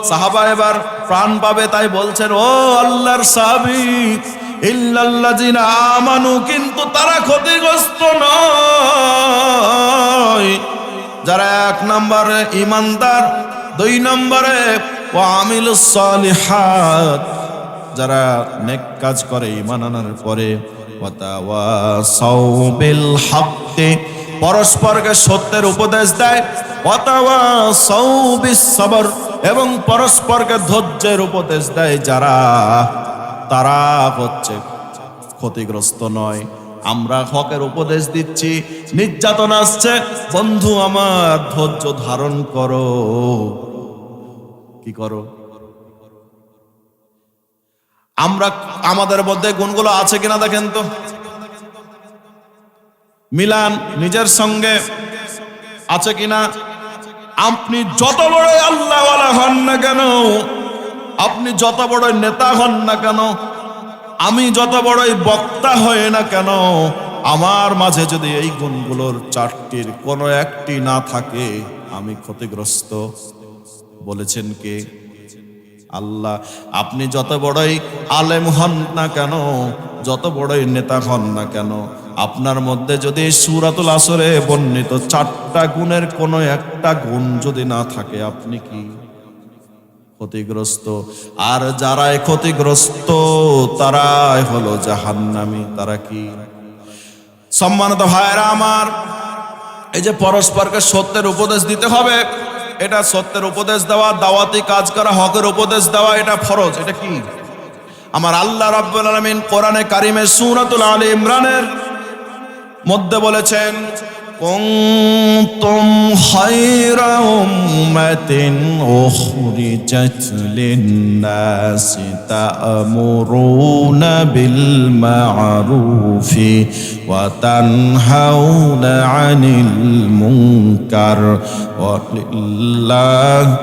সাহাবা এবার প্রাণ পাবে, তাই বলছেন ও আল্লাহর সাহাবী, ইল্লাল্লাযিনা আমানু, কিন্তু তারা ক্ষতিগ্রস্ত নয় যারা এক নম্বরে ঈমানদার, দুই নম্বরে ওয়া আমিলুস সালিহাত, যারা নেক কাজ করে ঈমান আনার পরে, ওয়া তাওয়াসাউ বিল হাক্কি, পরস্পরকে সত্যের উপদেশ দেয়, ওয়া তাওয়াসাউ বিস সবর, এবং পরস্পরকে ধৈর্যের উপদেশ দেয় যারা, তারা হচ্ছে ক্ষতিগ্রস্ত নয়। আমরা হকের উপদেশ দিচ্ছি, নির্যাতন আসছে, বন্ধু আমার ধৈর্য ধারণ করো। কি করো? আমরা আমাদের মধ্যে গুণগুলো আছে কিনা দেখেন তো, মিলান নিজের সঙ্গে আছে কিনা। আপনি যত বড় আল্লাহওয়ালা হন না কেন, আপনি যত বড় নেতা হন না কেন, আমি যত বড়ই বক্তা হই না কেন, আমার মাঝে যদি এই গুণগুলোর চারটির কোনো একটি না থাকে, আমি ক্ষতিগ্রস্ত। বলেছেন কে? আল্লাহ। আপনি যত বড়ই আলেম হন না কেন, যত বড়ই নেতা হন না কেন, আপনার মধ্যে যদি সূরাতুল আসরে বর্ণিত চারটা গুণের কোনো একটা গুণ যদি না থাকে, আপনি কি? ক্ষতিগ্রস্ত। আর যারাই ক্ষতিগ্রস্ত তারাই হলো জাহান্নামী। তারা কি? সম্মানিত ভাইরা আমার, এই যে পরস্পরকে সত্যের উপদেশ দিতে হবে, এটা সত্যের উপদেশ দেওয়া, দাওয়াতি কাজ করা, হকের উপদেশ দেওয়া, এটা ফরজ। এটা কি? আমার আল্লাহ রাব্বুল আলামিন কোরআনে কারিমে সূরাতুল আলে ইমরানের মধ্যে বলেছেন কুনতুম খায়রা উম্মাতিন উখরিজাত লিন-নাসি তা'মুরুনা বিল মা'রুফি ওয়া তানহাউনা 'আনিল মুনকার ওয়া লিল্লাহি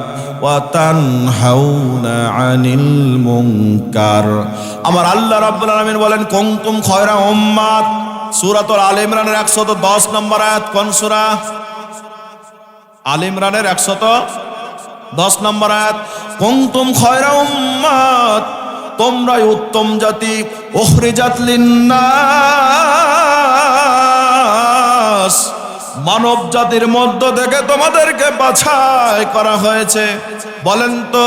ওয়া তানহাউনা 'আনিল মুনকার। আমার আল্লাহ রাব্বুল আলামিন বলেন কুনতুম খায়রা উম্মাত, সূরাতুল আল ইমরানের 110 নম্বর আয়াত। কোন সূরা? আল ইমরানের 110 নম্বর আয়াত। কুনতুম খায়রা উম্মাত, তোমরাই উত্তম জাতি। উখরিজাত লিন-নাস, মানব জাতির মধ্য থেকে তোমাদেরকে বাছাই করা হয়েছে। বলেন তো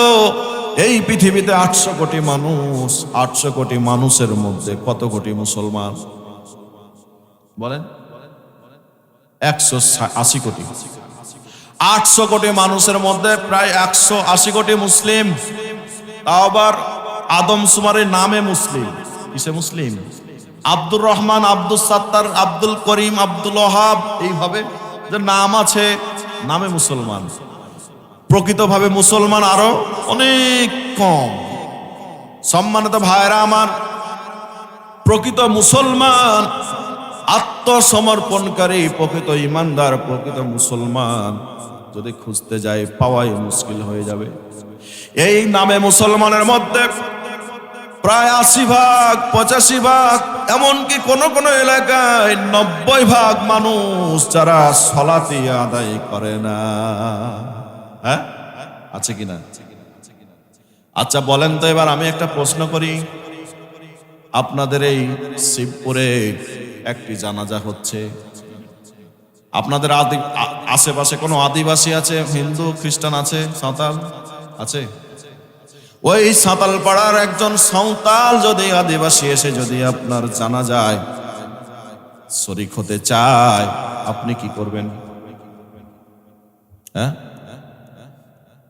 এই পৃথিবীতে 800 কোটি মানুষ, 800 কোটি মানুষের মধ্যে কত কোটি মুসলমান? বলেন 180 কোটি। 800 কোটি মানুষের মধ্যে প্রায় 180 কোটি মুসলিম। তাও আবার আদমশুমারির নামে মুসলিম। কিসে মুসলিম? আব্দুর রহমান, আব্দুল সাত্তার, আব্দুল করিম, আব্দুল ওহাব, এইভাবে যে নাম আছে, নামে মুসলমান। প্রকৃতভাবে মুসলমান আরো অনেক কম। সম্মানিত ভাইরা আমার, প্রকৃত মুসলমান, আত্মসমর্পণকারী, প্রকৃত ইমানদার, প্রকৃত মুসলমান যদি খুঁজতে যায় পাওয়াই মুশকিল হয়ে যাবে। এই নামে মুসলমানের মধ্যে প্রায় 80 ভাগ, 85 ভাগ, এমনকি কোন কোন এলাকায় 90 ভাগ মানুষ যারা সালাতই আদায় করে না। হ্যাঁ, আছে কিনা? আচ্ছা বলেন তো, এবার আমি একটা প্রশ্ন করি। আপনাদের এই শিবপুরে একটি জানাজা হচ্ছে, আপনাদের আশেপাশে কোনো আদিবাসী আছে? হিন্দু, খ্রিস্টান আছে? সাঁওতাল আছে? ওই সাঁওতাল পাড়ার একজন সাঁওতাল যদি আদিবাসী এসে যদি আপনার জানাজায় শরীক হতে চায়, আপনি কি করবেন? হ্যাঁ,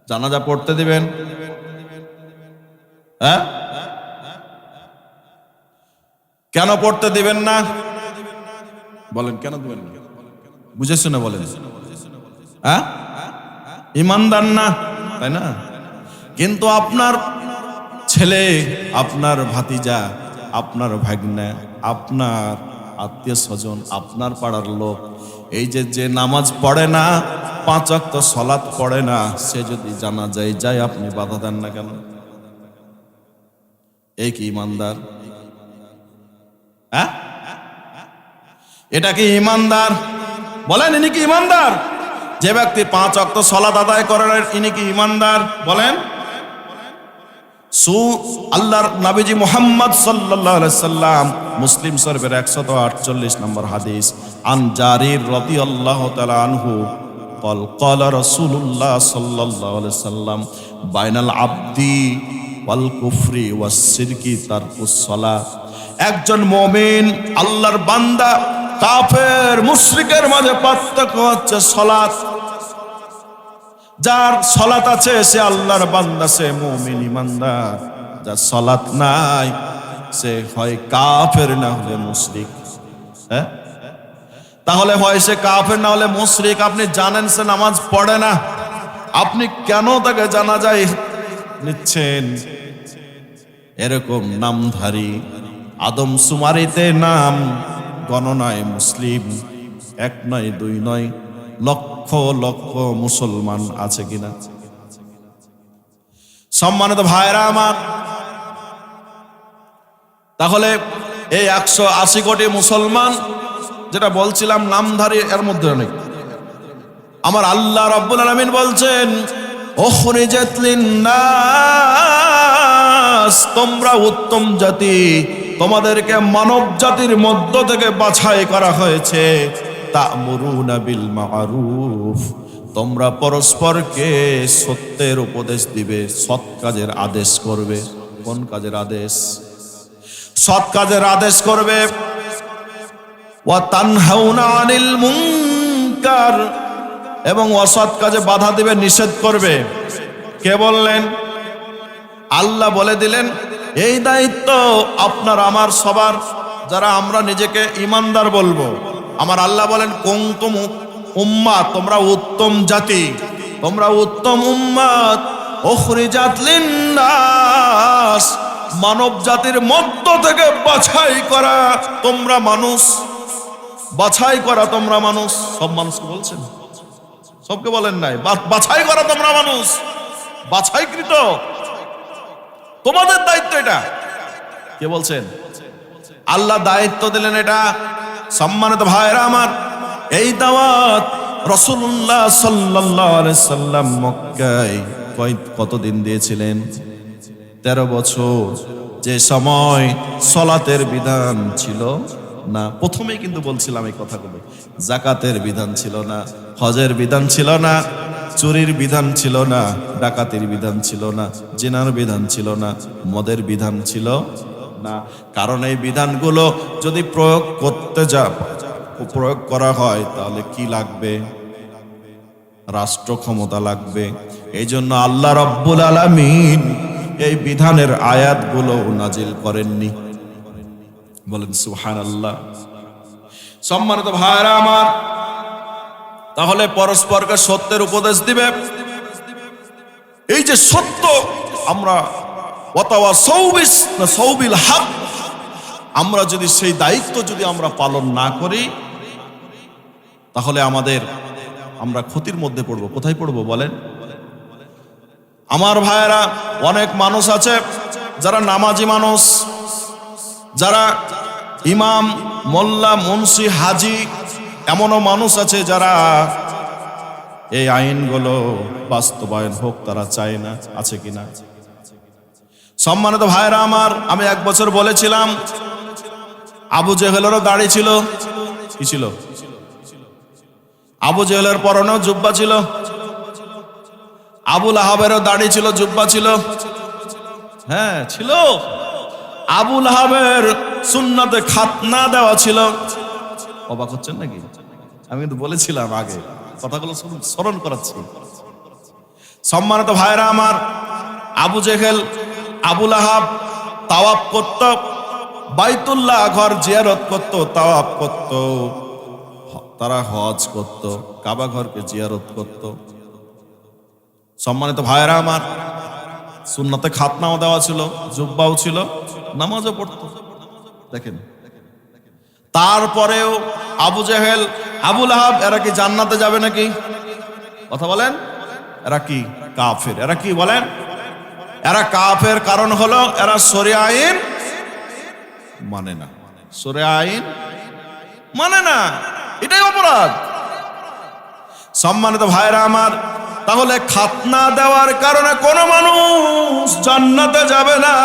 জানাজা পড়তে দিবেন? হ্যাঁ, কেন পড়তে দিবেন না? বলেন কেন দিবেন না? বুঝে শুনে বলেন। হ্যাঁ, ইমানদার না, তাই না? কিন্তু আপনার ছেলে, আপনার ভাতিজা, আপনার ভাগ্নে, আপনার আত্মীয় স্বজন, আপনার পাড়ার লোক, এই যে নামাজ পড়ে না, 5 ওয়াক্ত সালাত পড়ে না, সে যদি জানাজায় যায় আপনি বাধা দেন না কেন? এই কি ইমানদার? হ্যাঁ, এটা কি ইমানদার? বলেন ইনি কি ইমানদার? যে ব্যক্তি 5 ওয়াক্ত সালাত আদায় করেন ইনি কি ইমানদার? বলেন। আল্লাহর নবীজি মুহাম্মদ সাল্লাল্লাহু আলাইহি সাল্লাম, মুসলিম শরীফের 148 নম্বর হাদিস, আন জারির রাদিয়াল্লাহু তাআলা আনহু قال قال رسول الله صلى الله عليه وسلم بين العبد والكفر والشرك ترك الصلاة। একজন মুমিন, আল্লাহর বান্দা, কাফের মুশরিকের মাঝে পার্থক্য হচ্ছে সালাত। যার সালাত আছে সে আল্লাহর বান্দা, সে মুমিন ইমানদার। যার সালাত নাই সে হয় কাফের না হলে মুশরিক। হ্যাঁ, তাহলে হয় সে কাফের না হলে মুশরিক। আপনি জানেন সে নামাজ পড়ে না, আপনি কেন তাকে জানাজায় নিচ্ছেন? এরকম নামধারী, আদমশুমারিতে নাম গণনায় মুসলিম 1 নয় 2 নয়, লক্ষ লক্ষ মুসলমান আছে কিনা? সম্মানিত ভাইরা আমার, তাহলে এই 180 কোটি মুসলমান যেটা বলছিলাম নামধারী, এর মধ্যে অনেক। আমার আল্লাহ রাব্বুল আলামিন বলছেন উখরিজাত লিন-নাস, তোমরা উত্তম জাতি, তোমাদেরকে মানব জাতির মধ্য থেকে বাছাই করা হয়েছে। তা'মুরুনা বিল মা'রুফ, তোমরা পরস্পরকে সত্যের উপদেশ দিবে, সৎ কাজের আদেশ করবে। কোন কাজের আদেশ? সৎ কাজের আদেশ করবে। ওয়া তানহাউনা আনিল মুনকার, এবং অসৎ কাজে বাধা দিবে, নিষেধ করবে। কে বললেন? আল্লাহ বলে দিলেন এই দায়িত্ব আপনার আমার সবার, যারা আমরা নিজেকে ইমানদার বলবো। আমার আল্লাহ বলেন কুনতুম উম্মাহ, তোমরা উত্তম জাতি, তোমরা উত্তম উম্মাত, উখরিজাত লিন্নাস, মানব জাতির মধ্য থেকে বাছাই করা তোমরা মানুষ, বাছাই করা তোমরা মানুষ। সব মানুষকে বলছেন, সবকে বলেন নাই, বাছাই করা তোমরা মানুষ, বাছাইকৃত, তোমাদের দায়িত্ব এটা। কে বলছেন? আল্লাহ দায়িত্ব দিলেন এটা। সম্মানিত ভাইরা আমার, এই দাওয়াত রাসূলুল্লাহ সাল্লাল্লাহু আলাইহি সাল্লাম মক্কায় কতদিন দিয়েছিলেন? 13 বছর। যে সময় সালাতের বিধান ছিল না, প্রথমেই কিন্তু বলছিলাম এই কথাগুলো, যাকাতের বিধান ছিল না, হজের বিধান ছিল না, চুরির বিধান ছিল না, ডাকাতির বিধান ছিল না, জিনার বিধান ছিল না, মদের বিধান ছিল না। কারণ এই বিধানগুলো যদি প্রয়োগ করা হয় তাহলে কি লাগবে? রাষ্ট্র ক্ষমতা লাগবে। এই জন্য আল্লাহ রাব্বুল আলামিন এই বিধানের আয়াতগুলো নাজিল করেননি। বলেন সুবহানাল্লাহ। সম্মানিত ভাইরা আমার, তাহলে পরস্পরকে সত্যের উপদেশ দিবে। এই যে সত্য, আমরা সৌবিল হক, আমরা যদি সেই দায়িত্ব যদি আমরা পালন না করি তাহলে আমরা ক্ষতির মধ্যে পড়বো। কোথায় পড়বো বলেন? আমার ভাইয়েরা, অনেক মানুষ আছে যারা নামাজি মানুষ, যারা ইমাম, মোল্লা, মুন্সি, হাজি, এমনও মানুষ আছে যারা এই আইনগুলো বাস্তবায়ন হোক তারা চায় না। আছে কিনা? সম্মানিত ভাইরা আমার, আমি 1 বছর বলেছিলাম আবু জেহেলেরও দাড়ি ছিল। কি ছিল? আবু জেহেলের পরনেও জুব্বা ছিল। আবু লাহাবেরও দাড়ি ছিল, জুব্বা ছিল। হ্যাঁ ছিল। আবু লাহাবের সুন্নাতে খাতনা দেওয়া ছিল। অবাক হচ্ছেন নাকি? আমি কিন্তু বলেছিলাম আগে, কথাগুলো স্মরণ করাচ্ছি। সম্মানিত ভাইরা আমার, আবু জেহেল, আবু লাহাব তাওয়াফ করত, বাইতুল্লাহ ঘর জিয়ারত করত, তাওয়াফ করত, তারা হজ করত, কাবা ঘরকে জিয়ারত করত। সম্মানিত ভাইরা আমার, সুন্নতে খাতনাও দেওয়া ছিল, জুব্বাও ছিল, নামাজও পড়ত। দেখেন, তারপরেও আবু জেহেল, আবু লাহাব এরা কি জান্নাতে যাবে নাকি? কথা বলেন। এরা কি কাফের? এরা কি বলেন? এরা কাফের। কারণ হলো এরা শরিয়া আইন মানে না। শরিয়া আইন মানে না, এটাই অপরাধ। সম্মানিত ভাইরা আমার, তাহলে খাতনা দেওয়ার কারণে কোন মানুষ জান্নাতে যাবে না।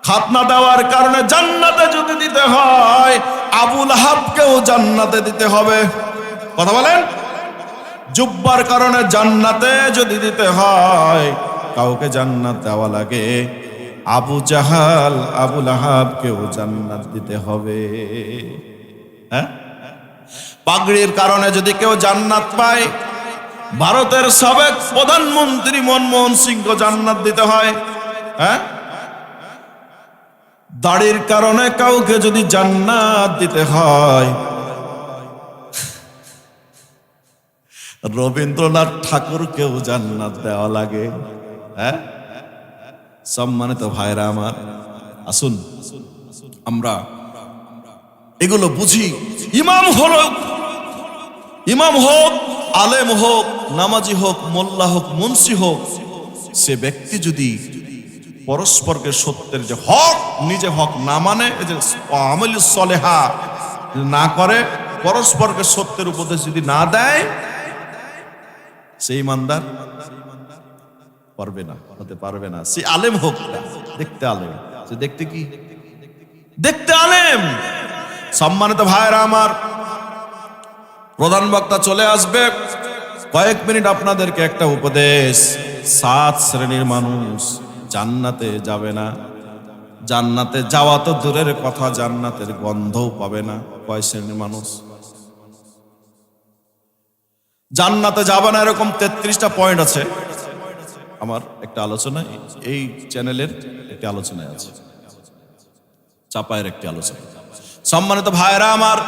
খাতনা দেওয়ার কারণে জান্নাতে যদি দিতে হয়, আবু লাহাবকেও জান্নাতে দিতে হবে। কথা বলেন। জুব্বার কারণে জান্নাতে যদি দিতে হয়, কাউকে জান্নাত দেওয়া লাগে, আবু জাহাল, আবু লাহাবকেও জান্নাত দিতে হবে। হ্যাঁ, পাগড়ির কারণে যদি কেউ জান্নাত পায়, ভারতের সাবেক প্রধানমন্ত্রী মনমোহন সিংকে জান্নাত দিতে হয়। হ্যাঁ, দাড়ির কারণে কাউকে যদি জান্নাত দিতে হয়, রবীন্দ্রনাথ ঠাকুরকেও জান্নাত দেওয়া লাগে। হ্যাঁ, সম্মানিত ভাইরা আমার, আসুন আমরা এগুলো বুঝি। ইমাম হোক, আলেম হোক, নামাজি হোক, মোল্লা হোক, মুন্সি হোক, সে ব্যক্তি যদি পরস্পরকে সত্যের যে হক, নিজে হক না মানে, এই যে আমালুস সলেহা না করে, পরস্পরকে সত্যের উপদেশ যদি না দেয়, সেই ইমানদার পারবে না, হতে পারবে না। সে আলেম হোক, দেখতে আলেম, সে দেখতে কি? দেখতে আলেম। সম্মানিত ভাইরা আমার, প্রধান বক্তা চলে আসবে, কয়েক মিনিট আপনাদেরকে একটা উপদেশ। 7 শ্রেণীর মানুষ জান্নাতে যাবে না। জান্নাতে যাওয়া তো দূরের কথা, জান্নাতের গন্ধও পাবে না। কয় শ্রেণীর মানুষ জান্নাতে যাবে না? এরকম 33টা পয়েন্ট আছে আমার একটা আলোচনায়, এই চ্যানেলের একটি আলোচনায় আছে, চাপায়ের একটি আলোচনা। সম্মানিত ভাইরা আমার,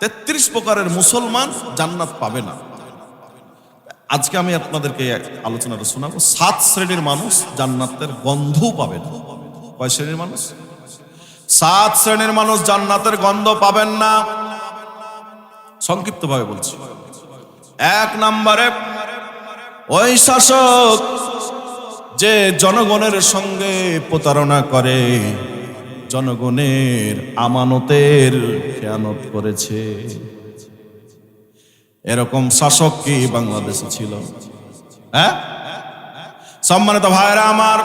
33 প্রকারের মুসলমান জান্নাত পাবে না। আজকে আমি আপনাদেরকে আলোচনাটা শোনাবো। 7 শ্রেণীর মানুষ জান্নাতের গন্ধও পাবে না। কয় শ্রেণীর মানুষ? 7 শ্রেণীর মানুষ জান্নাতের গন্ধ পাবেন না। সংক্ষিপ্ত ভাবে বলছি। 1 নম্বরে ওই শাসক যে জনগণের সঙ্গে প্রতারণা করে, জনগণের আমানতের খেয়ানত করেছে। এরকম শাসক কি বাংলাদেশে ছিল? হ্যাঁ, সম্মানিত ভাইরা আমার,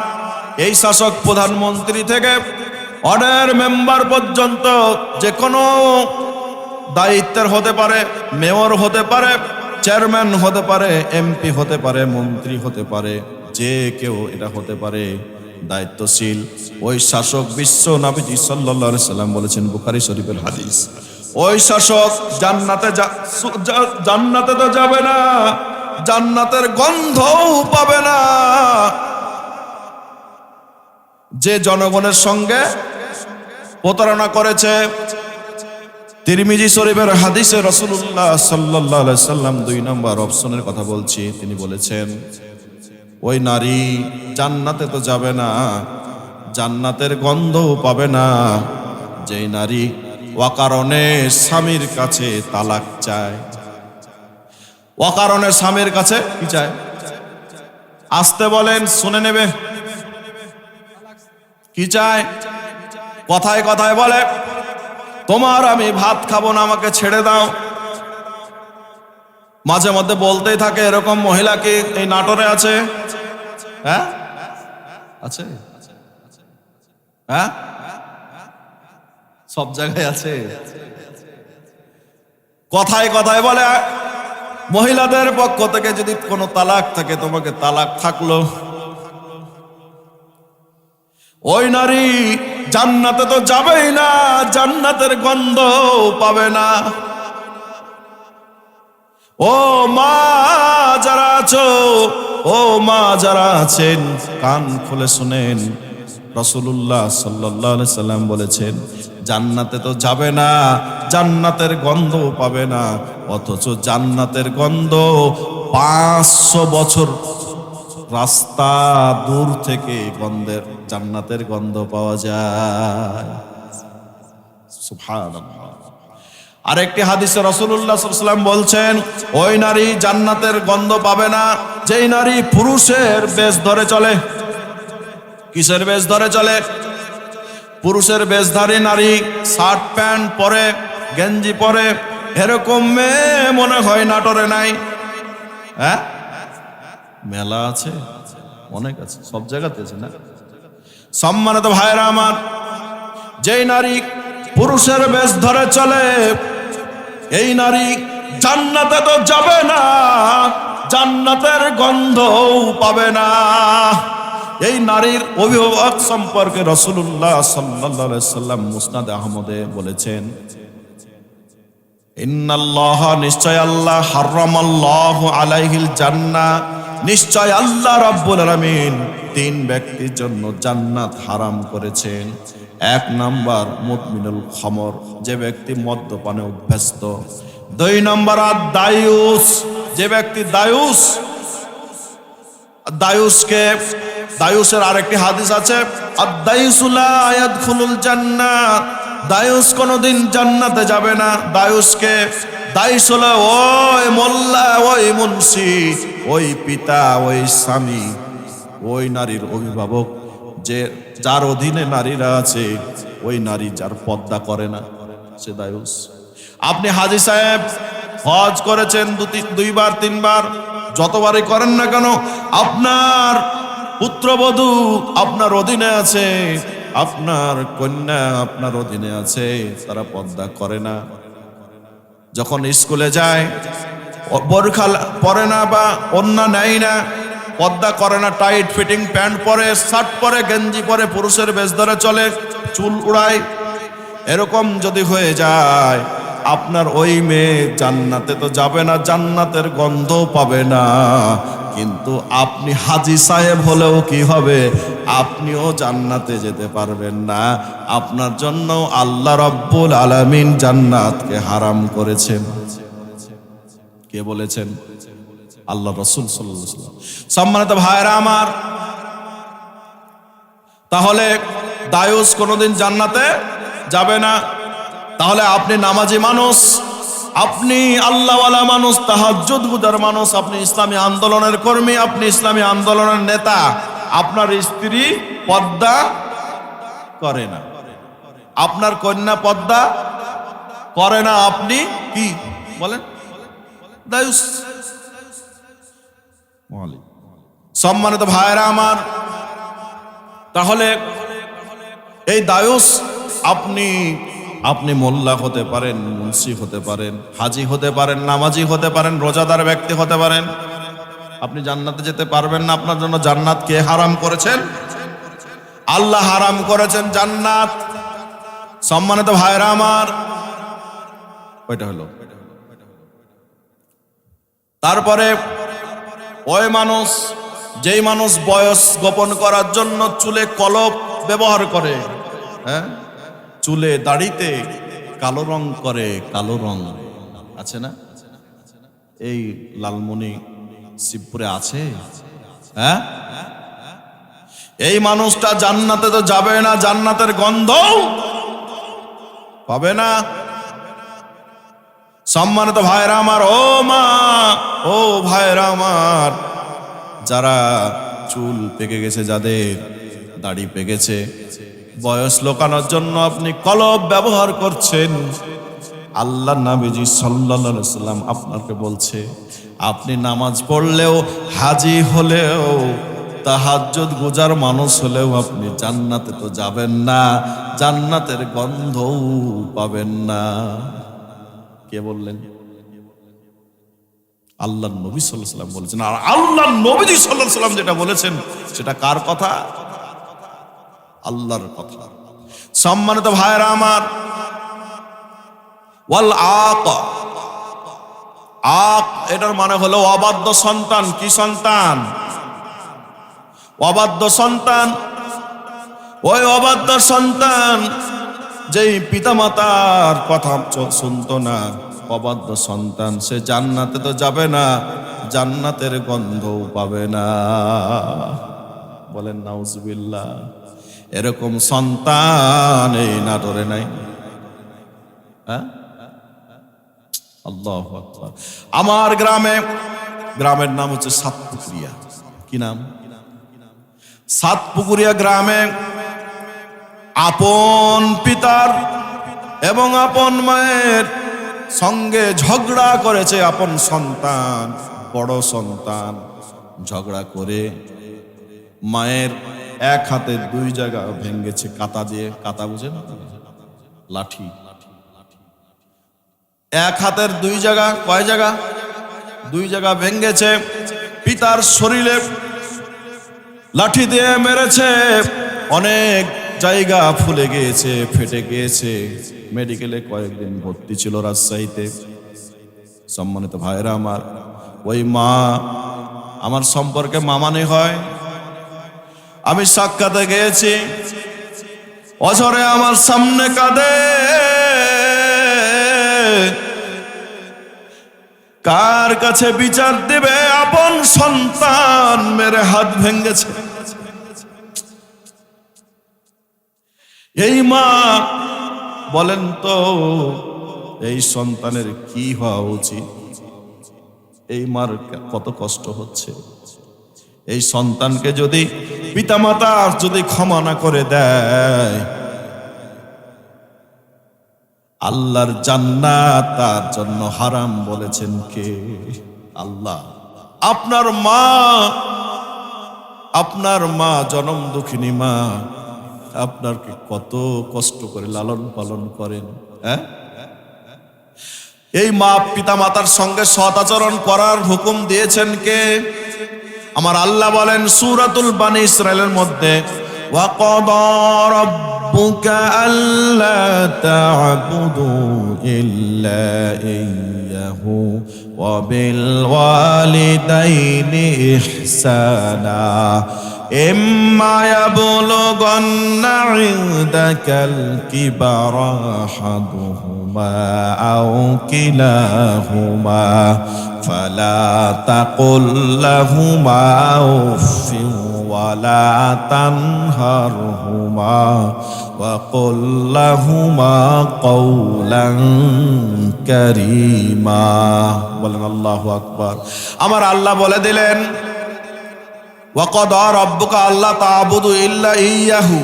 এই শাসক প্রধানমন্ত্রী থেকে ওয়ার্ডের মেম্বার পর্যন্ত যে কোনো দায়িত্বের হতে পারে, মেয়র হতে পারে, চেয়ারম্যান হতে পারে, এমপি হতে পারে, মন্ত্রী হতে পারে, যে কেউ এটা হতে পারে দায়িত্বশীল। ওই শাসক বিশ্ব নবীজি সাল্লাল্লাহু আলাইহি সাল্লাম বলেছেন, বুখারী শরীফের হাদিস, ওই শাসক জান্নাতে তো যাবে না, জান্নাতের গন্ধও পাবে না। যে জনগণের সঙ্গে প্রতারণা করেছে। তিরমিজি শরীফের হাদিসে রাসূলুল্লাহ সাল্লাল্লাহু আলাইহি সাল্লাম 2 নম্বর অপশনের কথা বলছি, তিনি বলেছেন ওই নারী জান্নাতে তো যাবে না, জান্নাতের গন্ধও পাবে না যেই নারী অকারণে স্বামীর কাছে তালাক চায়। অকারণে স্বামীর কাছে কি চায়? আসতে বলেন, শুনে নেবে। কি চায়? কথায় কথায় বলে তোমার আমি ভাত খাবো না, আমাকে ছেড়ে দাও। মাঝে মধ্যে বলতেই থাকে। এরকম মহিলা কি এই নাটোরে আছে? হ্যাঁ আছে, হ্যাঁ সব জায়গায় আছে। কথায় কথায় বলে মহিলাদের পক্ষ থেকে যদি কোনো তালাক থাকে, তোমাকে তালাক থাকলো। ওই নারী জান্নাতে তো যাবেই না, জান্নাতের গন্ধ পাবে না। ও মা যারা আছো, ও মা যারা আছেন, কান খুলে শুনেন। রাসূলুল্লাহ সাল্লাল্লাহু আলাইহি সাল্লাম বলেছেন জান্নাতে তো যাবে না, জান্নাতের গন্ধ পাবে না, অথচ জান্নাতের গন্ধ 500 বছর রাস্তা দূর থেকে জান্নাতের গন্ধ পাওয়া যায়। সুবহানাল্লাহ। আরেকটি হাদিসে রাসূলুল্লাহ সাল্লাল্লাহু আলাইহি ওয়াসাল্লাম বলছেন ওই নারী জান্নাতের গন্ধ পাবে না যেই নারী পুরুষের বেশ ধরে চলে। কিসের বেশ ধরে চলে? পুরুষের বেশধারী নারী শার্ট প্যান্ট পরে, গেঞ্জি পরে, এরকম মেয়ে মনে হয় নাটোরে নাই। হ্যাঁ, মেলা আছে, অনেক আছে, সব জায়গাতে আছে না? সম্মানিত ভাইরা আমার, যেই নারী পুরুষের বেশ ধরে চলে, এই নারী জান্নাতে তো যাবে না, জান্নাতের গন্ধও পাবে না। এই নারীর অভিভাবক সম্পর্কে রাসূলুল্লাহ সাল্লাল্লাহু আলাইহি সাল্লাম মুসনাদ আহমদে বলেছেন ইন্নাল্লাহ, নিশ্চয় আল্লাহ, হারামাল্লাহু আলাইহিল জান্নাহ, নিশ্চয় আল্লাহ রাব্বুল আলামিন 3 ব্যক্তির জন্য জান্নাত হারাম করেছেন। 1 নাম্বার মুদমিনুল খামর, যে ব্যক্তি মদ্যপানে অভ্যস্ত। 2 নাম্বার আদ-দায়ুস, যে ব্যক্তি দায়ুস। দায়ুসের আরেকটি হাদিস আছে আদ-দায়ুসু লা ইয়াদখুলুল জান্নাহ, দায়ুস কোনদিন জান্নাতে যাবে না। দায়ুস হলো ওই মোল্লা, ওই মুন্সি, ওই পিতা, ওই স্বামী, ওই নারীর অভিভাবক, যার অধীনে নারীরা আছে, ওই নারী যার পর্দা করে না, সে দায়ুস। আপনি হাজী সাহেব হজ করেছেন 2 বার 3 বার, যতবারই করেন না কেন, আপনার পুত্রবধূ আপনার অধীনে আছে, আপনার কন্যা আপনার অধীনে আছে, তারা পর্দা করে না। যখন স্কুলে যায় বোরখা পরে না বা ওড়না নেয় না, পর্দা করে না, টাইট ফিটিং প্যান্ট পরে, শার্ট পরে, গেঞ্জি পরে, পুরুষের বেশ ধরে চলে, চুল উড়ায়। এরকম যদি হয়ে যায়, আপনার ওই মেয়ে জান্নাতে তো যাবে না, জান্নাতের গন্ধ পাবে না, কিন্তু আপনি হাজী সাহেব হলেও কি হবে, আপনিও জান্নাতে যেতে পারবেন না। আপনার জন্য আল্লাহ রাব্বুল আলামিন জান্নাতকে হারাম করেছেন। কে বলেছেন? আল্লাহ রাসূল সাল্লাল্লাহু আলাইহি ওয়াসাল্লাম। সম্মানিত ভাইরা আমার, তাহলে দায়ুস কোনোদিন জান্নাতে যাবে না। তাহলে আপনি নামাজি মানুষ, আপনি আল্লাহওয়ালা মানুষ, তাহাজ্জুদ গুজার মানুষ, আপনি ইসলামী আন্দোলনের কর্মী, আপনি ইসলামী আন্দোলনের নেতা, আপনার স্ত্রী পর্দা করে না, আপনার কন্যা পর্দা করে না, আপনি কি বলেন? দায়ুস। সম্মানিত ভাইরা আমার, তাহলে এই দায়ুস আপনি মোল্লা হতে পারেন, মুন্সি হতে পারেন, হাজি হতে পারেন, নামাজি হতে পারেন, রোজাদার ব্যক্তি হতে পারেন, আপনি জান্নাতে যেতে পারবেন না। আপনার জন্য জান্নাত কে হারাম করেছেন? আল্লাহ হারাম করেছেন জান্নাত। সম্মানিত ভাইরা আমার, ওইটা হলো। তারপরে ওই মানুষ, যেই মানুষ বয়স গোপন করার জন্য চুলে কলপ ব্যবহার করে, হ্যাঁ, চুলে দাড়িতে কালো রং করে, কালো রং আছে না? এই লালমনি শিবপুরে আছে, হ্যাঁ? এই মানুষটা জান্নাতে তো যাবে না, জান্নাতের গন্ধ পাবে না। সম্মানিত ভাইরা আমার, ও মা, ও ভাইরা আমার, যারা চুল পেকে গেছে, যাদের দাড়ি পেকেছে, বয়স লোকানোর জন্য আপনি কলব ব্যবহার করছেন, আল্লাহ নবীজি সাল্লাল্লাহু আলাইহি সাল্লাম আপনাকে বলছে, আপনি নামাজ পড়লেও, হাজি হলেও, তাহাজ্জুদ গুজার মানুষ হলেও আপনি জান্নাতে তো যাবেন না, জান্নাতের গন্ধও পাবেন না। কে বললেন? আল্লাহ নবী সাল্লাল্লাহু আলাইহি সাল্লাম বলেছেন। আর আল্লাহ নবীজি সাল্লাল্লাহু আলাইহি সাল্লাম যেটা বলেছেন সেটা কার কথা? আল্লাহর কথা। সম্মানিত ভাইরা আমার, ওয়াল আক, আক এটার মানে হলো অবাধ্য সন্তান। কি সন্তান? অবাধ্য সন্তান। ওই অবাধ্য সন্তান যেই পিতামাতার কথা শুনতো না, অবাধ্য সন্তান, সে জান্নাতে তো যাবে না, জান্নাতের গন্ধও পাবে না। বলেন নাউজুবিল্লাহ। এরকম সন্তান এই নাটোরে নাই, হ্যাঁ? আল্লাহু আকবার। আমার গ্রামের নাম হচ্ছে সাতপুকুরিয়া। কি নাম? সাতপুকুরিয়া গ্রামে আপন পিতার এবং আপন মায়ের সঙ্গে ঝগড়া করেছে আপন সন্তান, বড় সন্তান। ঝগড়া করে মায়ের এক হাতে দুই জায়গা ভেঙেছে কাঁটা দিয়ে। কাঁটা বুঝেন? লাঠি। এক হাতের দুই জায়গা, কয় জায়গা? দুই জায়গা ভেঙেছে। পিতার শরীরে লাঠি দিয়ে মেরেছে, অনেক জায়গা ফুলে গিয়েছে, ফেটে গিয়েছে। মেডিকেলে কয়েকদিন ভর্তি ছিল রাজশাহীতে। সম্মানিত ভাইরা আমার, ওই মা আমার সম্পর্কে মামানি হয়। আমি সাক্ষাতে গিয়েছি, অঝরে আমার সামনে কাঁদে। কার কাছে বিচার দিবে? আপন সন্তান মেরে হাত ভেঙেছে। এই মা বলেন তো, এই সন্তানের কি হওয়া উচিত? এই মার কত কষ্ট হচ্ছে। এই সন্তানকে যদি পিতামাতা যদি ক্ষমা না করে দেয়, আল্লাহর জান্নাত তার জন্য হারাম বলেছেন কে? আল্লাহ। আপনার মা জনম দুঃখিনী মা আপনাকে কত কষ্ট করে লালন পালন করেন, হ্যাঁ? এই মা পিতা মাতার সঙ্গে সৎ আচরণ করার হুকুম দিয়েছেন কে? আমার আল্লাহ বলেন সূরাতুল বানী ইসরাঈলের মধ্যে, وقضى ربك ألا تعبدوا إلا إياه وبالوالدين إحسانا إما يبلغن عندك الكبر أحدهما أو كلاهما فلا تقل لهما أف ولا تنهرهما وقل لهما قولا كريما বলেন আল্লাহু আকবার। আমার আল্লাহ বলে দিলেন ওয়াকাদা রাব্বুকা আল্লা তা'বুদু ইল্লা ইয়্যাহু,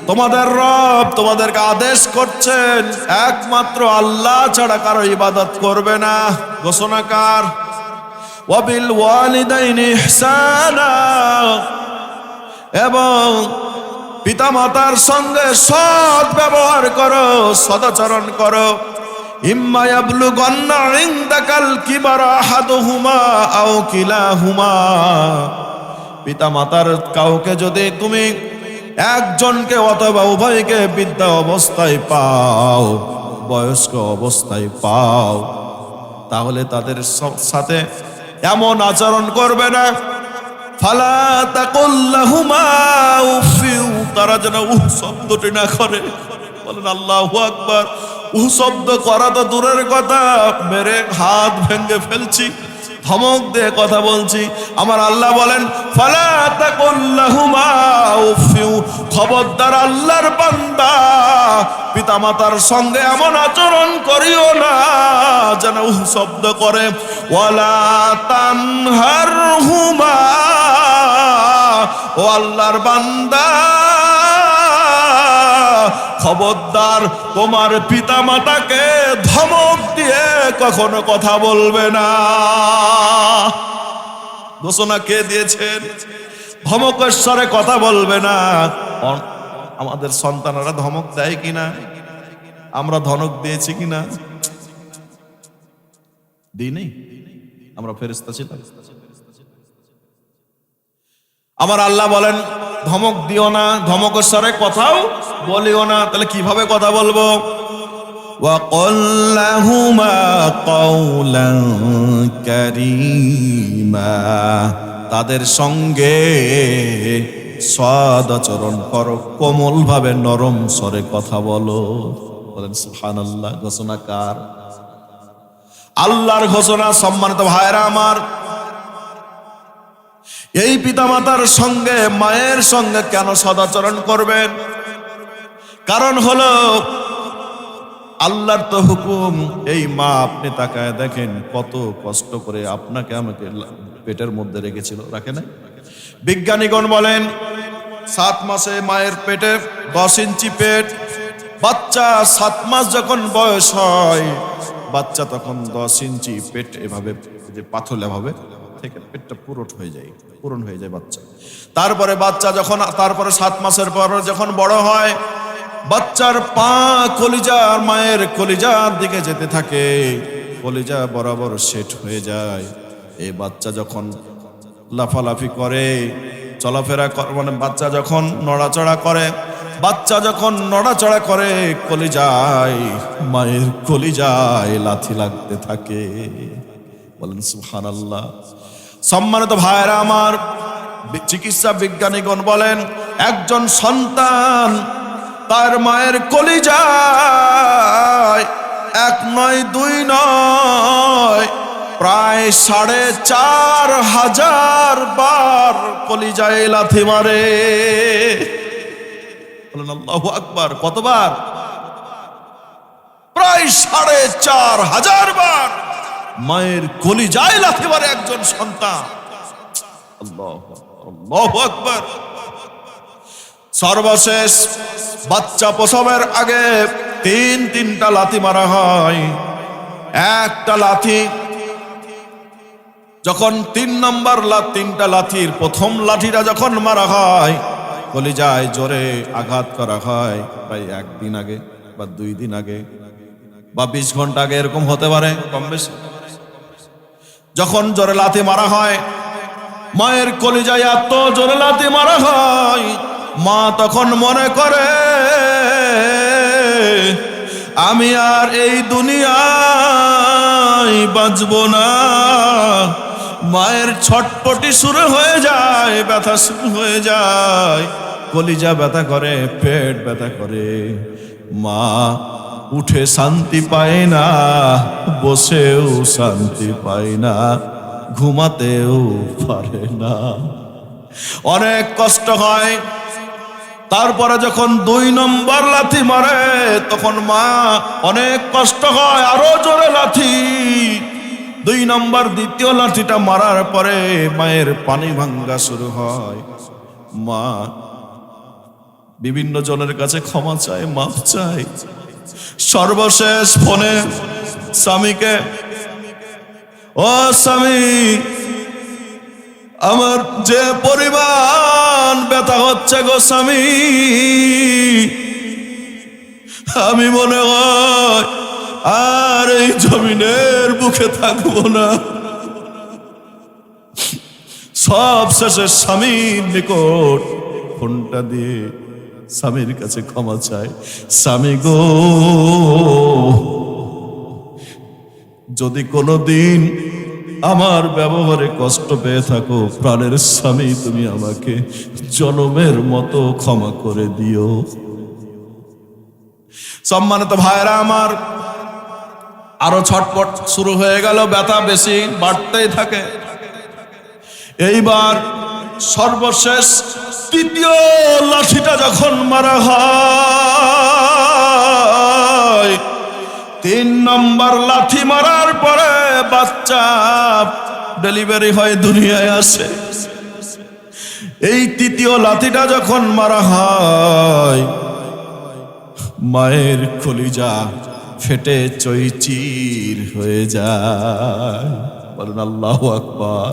তোমাদের রব তোমাদেরকে আদেশ করছেন একমাত্র আল্লাহ ছাড়া কারো ইবাদত করবে না। ঘোষণাকার ওয়াবিল ওয়ালিদাইনি ইহসানা, এবং পিতামাতার সঙ্গে সৎ ব্যবহার করো, সদাচরণ করো। ইম্মা ইয়াবলুগান্না ইনদাকাল কিবারা আহাদুহুমা আও কিলাহুমা, পিতামাতার কাউকে যদি তুমি একজনকে অথবা উভয়কে বৃদ্ধ অবস্থায় পাও, বয়স্ক অবস্থায় পাও, তাহলে তাদের সাথে এমন আচরণ করবে না। ফালা তাকুল লাহুমা উফি, তারা যেন উহ শব্দটি না করে। বলেন আল্লাহু আকবার। উহ শব্দ করা তো দূরের কথা, মেরে হাত ভেঙে ফেলছি, ধমক দিয়ে কথা বলছি। আমার আল্লাহ বলেন ফালা তাকুল লাহুমা উফি, খবরদার আল্লাহর বান্দা পিতামাতার সঙ্গে এমন আচরণ করিও না যেন উহ শব্দ করে। ওয়ালা তানহারহুমা, ও আল্লাহর বান্দা খবরদার তোমার পিতামাতাকে ধমক দিয়ে কখনো কথা বলবে না। ঘোষণা কে দিয়েছেন? ধমকের স্বরে কথা বলবে না। আমাদের সন্তানরা ধমক দেয় কিনা? আমরা ধমক দিয়েছি কিনা? দিই নেই, আমরা ফেরেশতা ছিলাম। আমার আল্লাহ বলেন ধমক দিও না, ধমকের স্বরে কথাও বলিও না। তাহলে কিভাবে কথা বলবো? وَقُلْ لَهُمَا قَوْلًا كَرِيمًا, তাদের সঙ্গে সদাচরণ করো, কোমল ভাবে নরম স্বরে কথা বলো। বলেন সুবহানাল্লাহ। ঘোষণাকার আল্লাহর ঘোষণা। সম্মানিত ভাইরা আমার, এই পিতামাতার সঙ্গে মায়ের সঙ্গে কেন সদাচরণ করবেন? কারণ হলো আল্লাহর তো হুকুম। এই মা, আপনি তাকায় দেখেন কত কষ্ট করে আপনাকে আমাকে পেটের মধ্যে রেখেছিল, রাখে না? বিজ্ঞানীগণ বলেন 7 মাসে মায়ের পেটে 10 ইঞ্চি পেট, বাচ্চা 7 মাস যখন বয়স হয় বাচ্চা তখন 10 ইঞ্চি পেট এভাবে যে পাথলে ভাবে থেকে পেটটা পূরণ হয়ে যায় বাচ্চা। তারপরে বাচ্চা যখন তারপরে 7 মাসের পর যখন বড় হয়, বাচ্চার পা কলিজার মায়ের কলিজার দিকে যেতে থাকে, কলিজা বরাবর সেট হয়ে যায়। এই বাচ্চা যখন লাফালাফি করে, চলাফেরা করে, মানে বাচ্চা যখন নড়াচড়া করে, কলিজায় মায়ের কলিজায় লাথি লাগতে থাকে। বলেন সুবহানাল্লাহ। সম্মানিত ভাইরা আমার, চিকিৎসা বিজ্ঞানীগণ বলেন একজন সন্তান তার মায়ের কলিজায় 1 নয় 2 নয় প্রায় 4500 বার কলিজায় লাথি মারে। বলেন আল্লাহু আকবার। কতবার? প্রায় 4500 বার মায়ের কলিজায় লাথি মারে একজন সন্তান। আল্লাহু আকবার। সর্বশেষ বাচ্চা প্রসবের আগে 3টা লাথি মারা হয়। একটা লাথি যখন 3টা লাথির প্রথম লাঠিটা যখন মারা হয়, কলিজায় জোরে আঘাত করা হয় প্রায় 1 দিন আগে বা 2 দিন আগে বা 20 ঘন্টা আগে, এরকম হতে পারে কম বেশি। যখন জোরে লাথি মারা হয়, মায়ের কলিজায় এত জোরে লাথি মারা হয়, মা তখন মনে করে আমি আর এই দুনিয়ায় বাঁচব না। মায়ের ছটপটি শুরু হয়ে যায়, ব্যথা শুরু হয়ে যায়, কলিজা ব্যথা করে, পেট ব্যথা করে। মা উঠে শান্তি পায় না, বসেও শান্তি পায় না, ঘুমাতেও পারে না, অনেক কষ্ট হয়। তারপরে যখন 2 নম্বর লাথি মারে তখন মা অনেক কষ্ট হয়, আরো জোরে লাথি। 2 নম্বর দ্বিতীয় লাঠিটা মারার পরে মায়ের পানি ভাঙ্গা শুরু হয়। মা বিভিন্ন জনের কাছে ক্ষমা চায়, মাফ চায়। সর্বশেষ ফোনে স্বামীকে, ও স্বামী, আমার যে পরিমাণ ব্যথা হচ্ছে গো স্বামী, আমি মনে হয় আর এই জমিনের বুকে থাকবো না। সব শেষে স্বামীর নিকট ফোনটা দিয়ে স্বামীর কাছে ক্ষমা চায়। স্বামী গো, যদি কোনোদিন আমার ব্যবহারে কষ্ট পেয়ে থাকো, প্রাণের স্বামী, তুমি আমাকে জনমের মতো ক্ষমা করে দিও। সম্মানিত ভাইরা আমার, আরো ছটপট শুরু হয়ে গেল, ব্যথা বেশি বাড়তেই থাকে। এইবার সর্বশেষ 3য় লাঠিটা যখন মারা হয়, 3 নম্বর লাথি মারার পরে বাচ্চা ডেলিভারি হয়, দুনিয়ায় আসে। এই 3য় লাথিটা যখন মারা হয়, মায়ের কলিজা ফেটে চৌচির হয়ে যায়। বলেন আল্লাহু আকবার।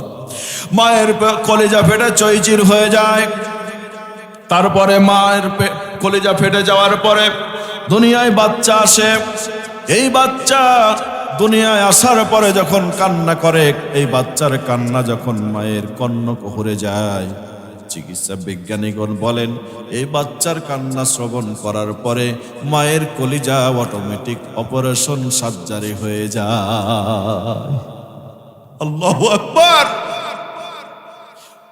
মায়ের কলিজা ফেটে চৌচির হয়ে যায়। তারপরে মায়ের কলিজা ফেটে যাওয়ার পরে দুনিয়ায় বাচ্চা আসে। এই বাচ্চা দুনিয়ায় আসার পরে যখন কান্না করে, এই বাচ্চার কান্না যখন মায়ের কর্ণকুহরে যায়, চিকিৎসা বিজ্ঞানীগণ বলেন এই বাচ্চার কান্না শ্রবণ করার পরে মায়ের কলিজা অটোমেটিক অপারেশন সার্জারি হয়ে যায়। আল্লাহু আকবার।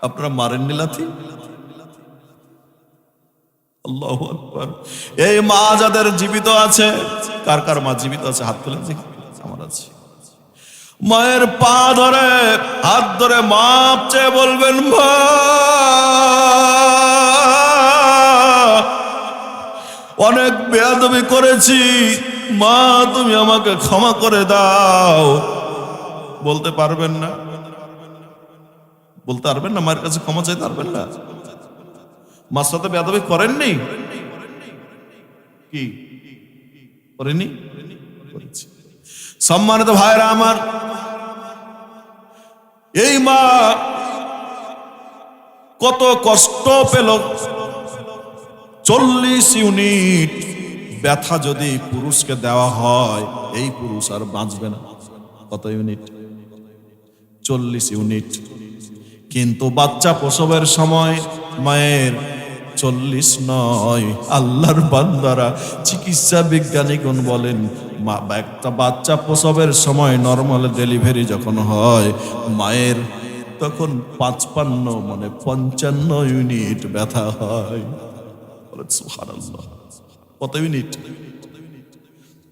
আপনারা মারেননি লাথি? আল্লাহু আকবার। এই মা যাদের জীবিত আছে, কার কার মা জীবিত আছে হাত তুলে দেখি। আমার আছে। মায়ের পা ধরে, হাত ধরে মাপ চেয়ে বলবেন, মা অনেক বেয়াদবি করেছি, মা তুমি আমাকে ক্ষমা করে দাও। বলতে পারবেন না? বলতে পারবেন না? মায়ের কাছে ক্ষমা চাইতে পারবেন না? মার সাথে বেয়াদবি করেননি? কি করেনি? সম্মানিত ভাইরা আমার, এই মা কত কষ্ট পেল। 40 ইউনিট ব্যথা যদি পুরুষকে দেওয়া হয়, এই পুরুষ আর বাঁচবে না। কত ইউনিট? 40 ইউনিট। কিন্তু বাচ্চা প্রসবের সময় মায়ের 40 নয়, আল্লাহর বান্দারা, চিকিৎসা বিজ্ঞানীগণ বলেন একটা বাচ্চা প্রসবের সময় নর্মাল ডেলিভারি যখন হয়, মায়ের তখন 55 মানে 55 ইউনিট ব্যথা হয়। বলেন সুবহানাল্লাহ। কত ইউনিট?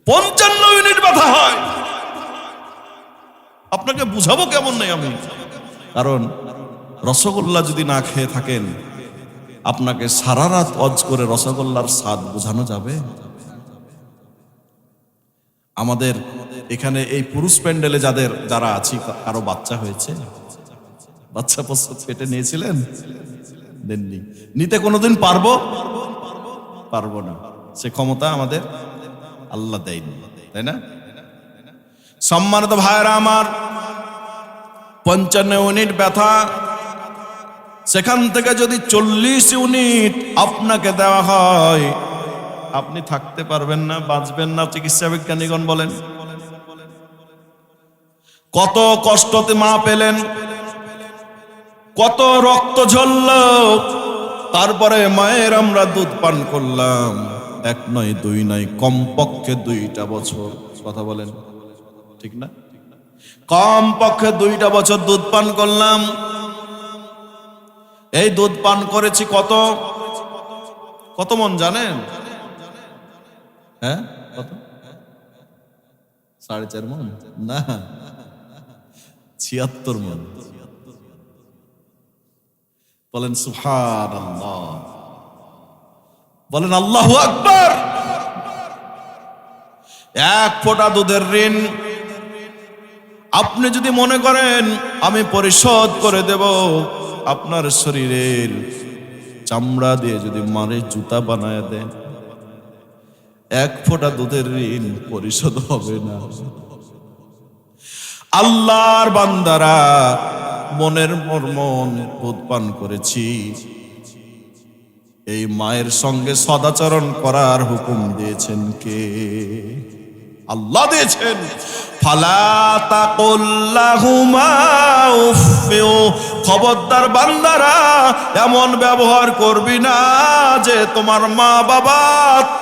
55 ইউনিট ব্যথা হয়। আপনাকে বুঝাবো কেমন নেই আমি, কারণ রসগোল্লা যদি না খেয়ে থাকেন, আপনাকে সারা রাত অজ করে রসগোল্লার স্বাদ বোঝানো যাবে? আমাদের এখানে এই পুরুষ প্যান্ডেলে যারা আছি, কারো বাচ্চা হয়েছে? বাচ্চা প্রসব পেটে নিয়েছিলেন? দেননি। নিতে কোনোদিন পারবো না। সে ক্ষমতা আমাদের আল্লাহ দেয়নি, তাই না? সম্মানিত ভাইরা আমার, 55 ইউনিট ব্যথা, সেখান থেকে যদি 40 ইউনিট আপনাকে দেওয়া হয়, আপনি থাকতে পারবেন না, বাঁচবেন না। চিকিৎসা বিজ্ঞানীগণ বলেন কত কষ্টতে মা পেলেন, কত রক্ত ঝরল, তারপরে মায়ের আমরা দুধ পান করলাম, এক নয় দুই নয়, কমপক্ষে 2টা বছর। কথা বলেন ঠিক না? কমপক্ষে 2টা বছর দুধ পান করলাম। এই দুধ পান করেছি কত কত মন জানেন? হ্যাঁ, কত? 4.5 মন না, 76 মন। বলেন সুবহানাল্লাহ, বলেন আল্লাহু আকবার। 1 ফোঁটা দুধের ঋণ আপনি যদি মনে করেন আমি পরিশোধ করে দেব, আপনার শরীরের চামড়া দিয়ে যদি মারে জুতা বানায় দেন, 1 ফোঁটা দুধের ঋণ পরিশোধ হবে না। আল্লাহর বান্দারা, মনের মন দুধ পান করেছি, এই মায়ের সঙ্গে সদাচরণ করার হুকুম দিয়েছেন কে? আল্লাহ দিয়েছেন। ফালা তাকুল লাহুমা উফফিউ, খবরদার বান্দারা এমন ব্যবহার করবি না যে তোমার মা বাবা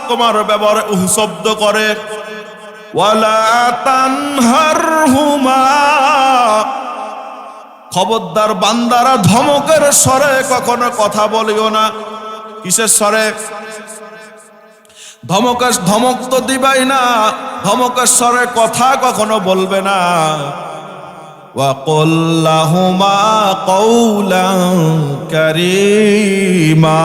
তোমার ব্যবহারে উহ শব্দ করে। ওয়ালা তানহারহুমা, খবরদার বান্দারা ধমকের স্বরে কখনো কথা বলিও না। কিসের স্বরে? ধমক তো দিবাই না, ধমকের স্বরে কথা কখনো বলবে না। ওয়া কুল লাহুমা কওলান কারীমা,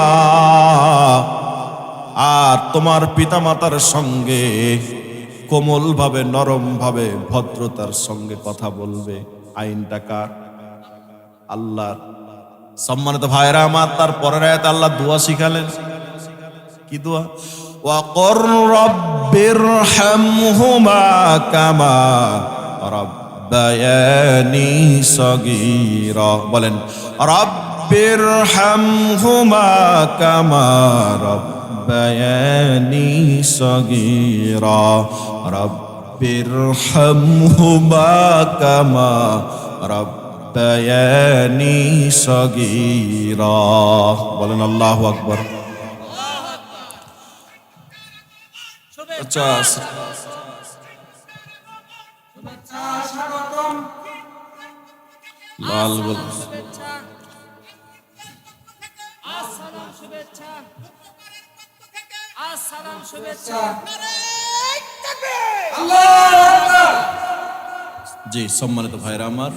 আর তোমার পিতামাতার সঙ্গে কোমল ভাবে, নরম ভাবে, ভদ্রতার সঙ্গে কথা বলবে। আইনটা কার? আল্লাহর। সম্মানিত ভাইরা আমার, তার পরের আয়াতে আল্লাহ দোয়া শিখালেন। কি দোয়া? ওয়া কুর রাব্বিরহামহুমা কামা রাব্বায়ানি সগীরা। বলেন রাব্বিরহামহুমা কামা রাব্বায়ানি সগীরা, রাব্বিরহামহুমা কামা রাব্বায়ানি সগীরা। বলেন আল্লাহু আকবার। আচ্ছা, লাল বল। জি, সম্মানিত ভাইরা আমার,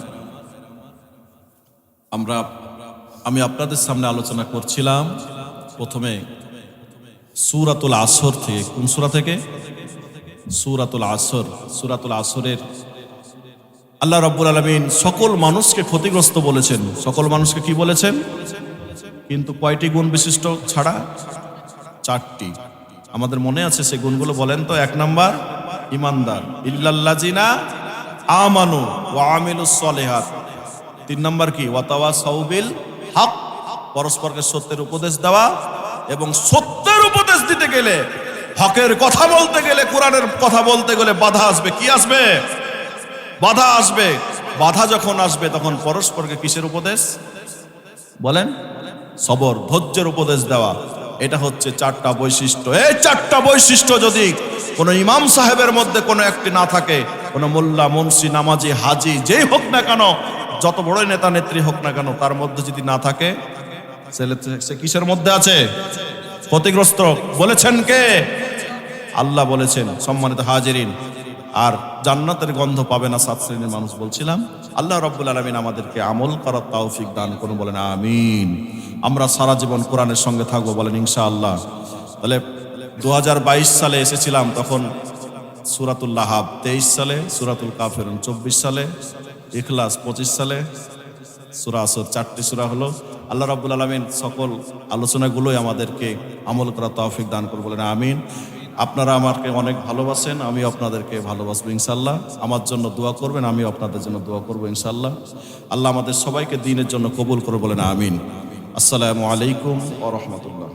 আমি আপনাদের সামনে আলোচনা করছিলাম প্রথমে সূরাতুল আসর থেকে। কোন সূরা থেকে? সূরাতুল আসর। সূরাতুল আসরের আল্লাহ রাব্বুল আলামিন সকল মানুষকে ক্ষতিগ্রস্ত বলেছেন। সকল মানুষকে কি বলেছেন? কিন্তু কয়টি গুণ বিশিষ্ট ছাড়া? 4টি। আমাদের মনে আছে সেই গুণগুলো? বলেন তো। 1 নাম্বার ইমানদার, ইল্লাল্লাযিনা আমানু ওয়া আমিলুস সলিহাত। 3 নাম্বার কি? ওয়াতাওয়াসাউ বিল হক, পরস্পরকে সত্যের উপদেশ দেওয়া। এবং সত্যের উপদেশ দিতে গেলে, হকের কথা বলতে গেলে, কোরআনের কথা বলতে গেলে বাধা আসবে। কি আসবে? বাধা আসবে। বাধা যখন আসবে তখন পরস্পরকে কিসের উপদেশ? বলেন। সবর, ধৈর্যের উপদেশ দেওয়া। এটা হচ্ছে 4টা বৈশিষ্ট্য। এই 4টা বৈশিষ্ট্য যদি কোনো ইমাম সাহেবের মধ্যে কোনো একটি না থাকে, কোনো মোল্লা, মুন্সি, নামাজি, হাজি যেই হোক না কেন, যত বড় নেতা নেত্রী হোক না কেন, তার মধ্যে যদি না থাকে, সে কিসের মধ্যে আছে? ক্ষতিগ্রস্ত। বলেছেন কে? আল্লাহ বলেছেন। সম্মানিত হাজিরিন, আর জান্নাতের গন্ধ পাবে না 7 শ্রেণীর মানুষ বলছিলাম। আল্লাহ রাব্বুল আলামিন আমাদেরকে আমল করার তৌফিক দান করুন। বলেন আমিন। আমরা সারা জীবন কোরআনের সঙ্গে থাকবো। বলেন ইনশাআল্লাহ। তাহলে 2022 সালে এসেছিলাম, তখন সূরাতুল লাহাব, 23 সালে সূরাতুল কাফিরুন, 24 সালে ইখলাস, 25 সালে সূরা আসর। 4টি সূরা হলো। আল্লাহ রাব্বুল আলামিন সকল আলোচনাগুলোই আমাদেরকে আমল করার তৌফিক দান করুন। বলেন আমিন। আপনারা আমাকে অনেক ভালোবাসেন, আমি আপনাদেরকে ভালোবাসবো ইনশাআল্লাহ। আমার জন্য দোয়া করবেন, আমি আপনাদের জন্য দোয়া করবো ইনশাআল্লাহ। আল্লাহ আমাদের সবাইকে দ্বীনের জন্য কবুল করে। বলেন আমিন। আসসালামু আলাইকুম ওয়া রাহমাতুল্লাহ।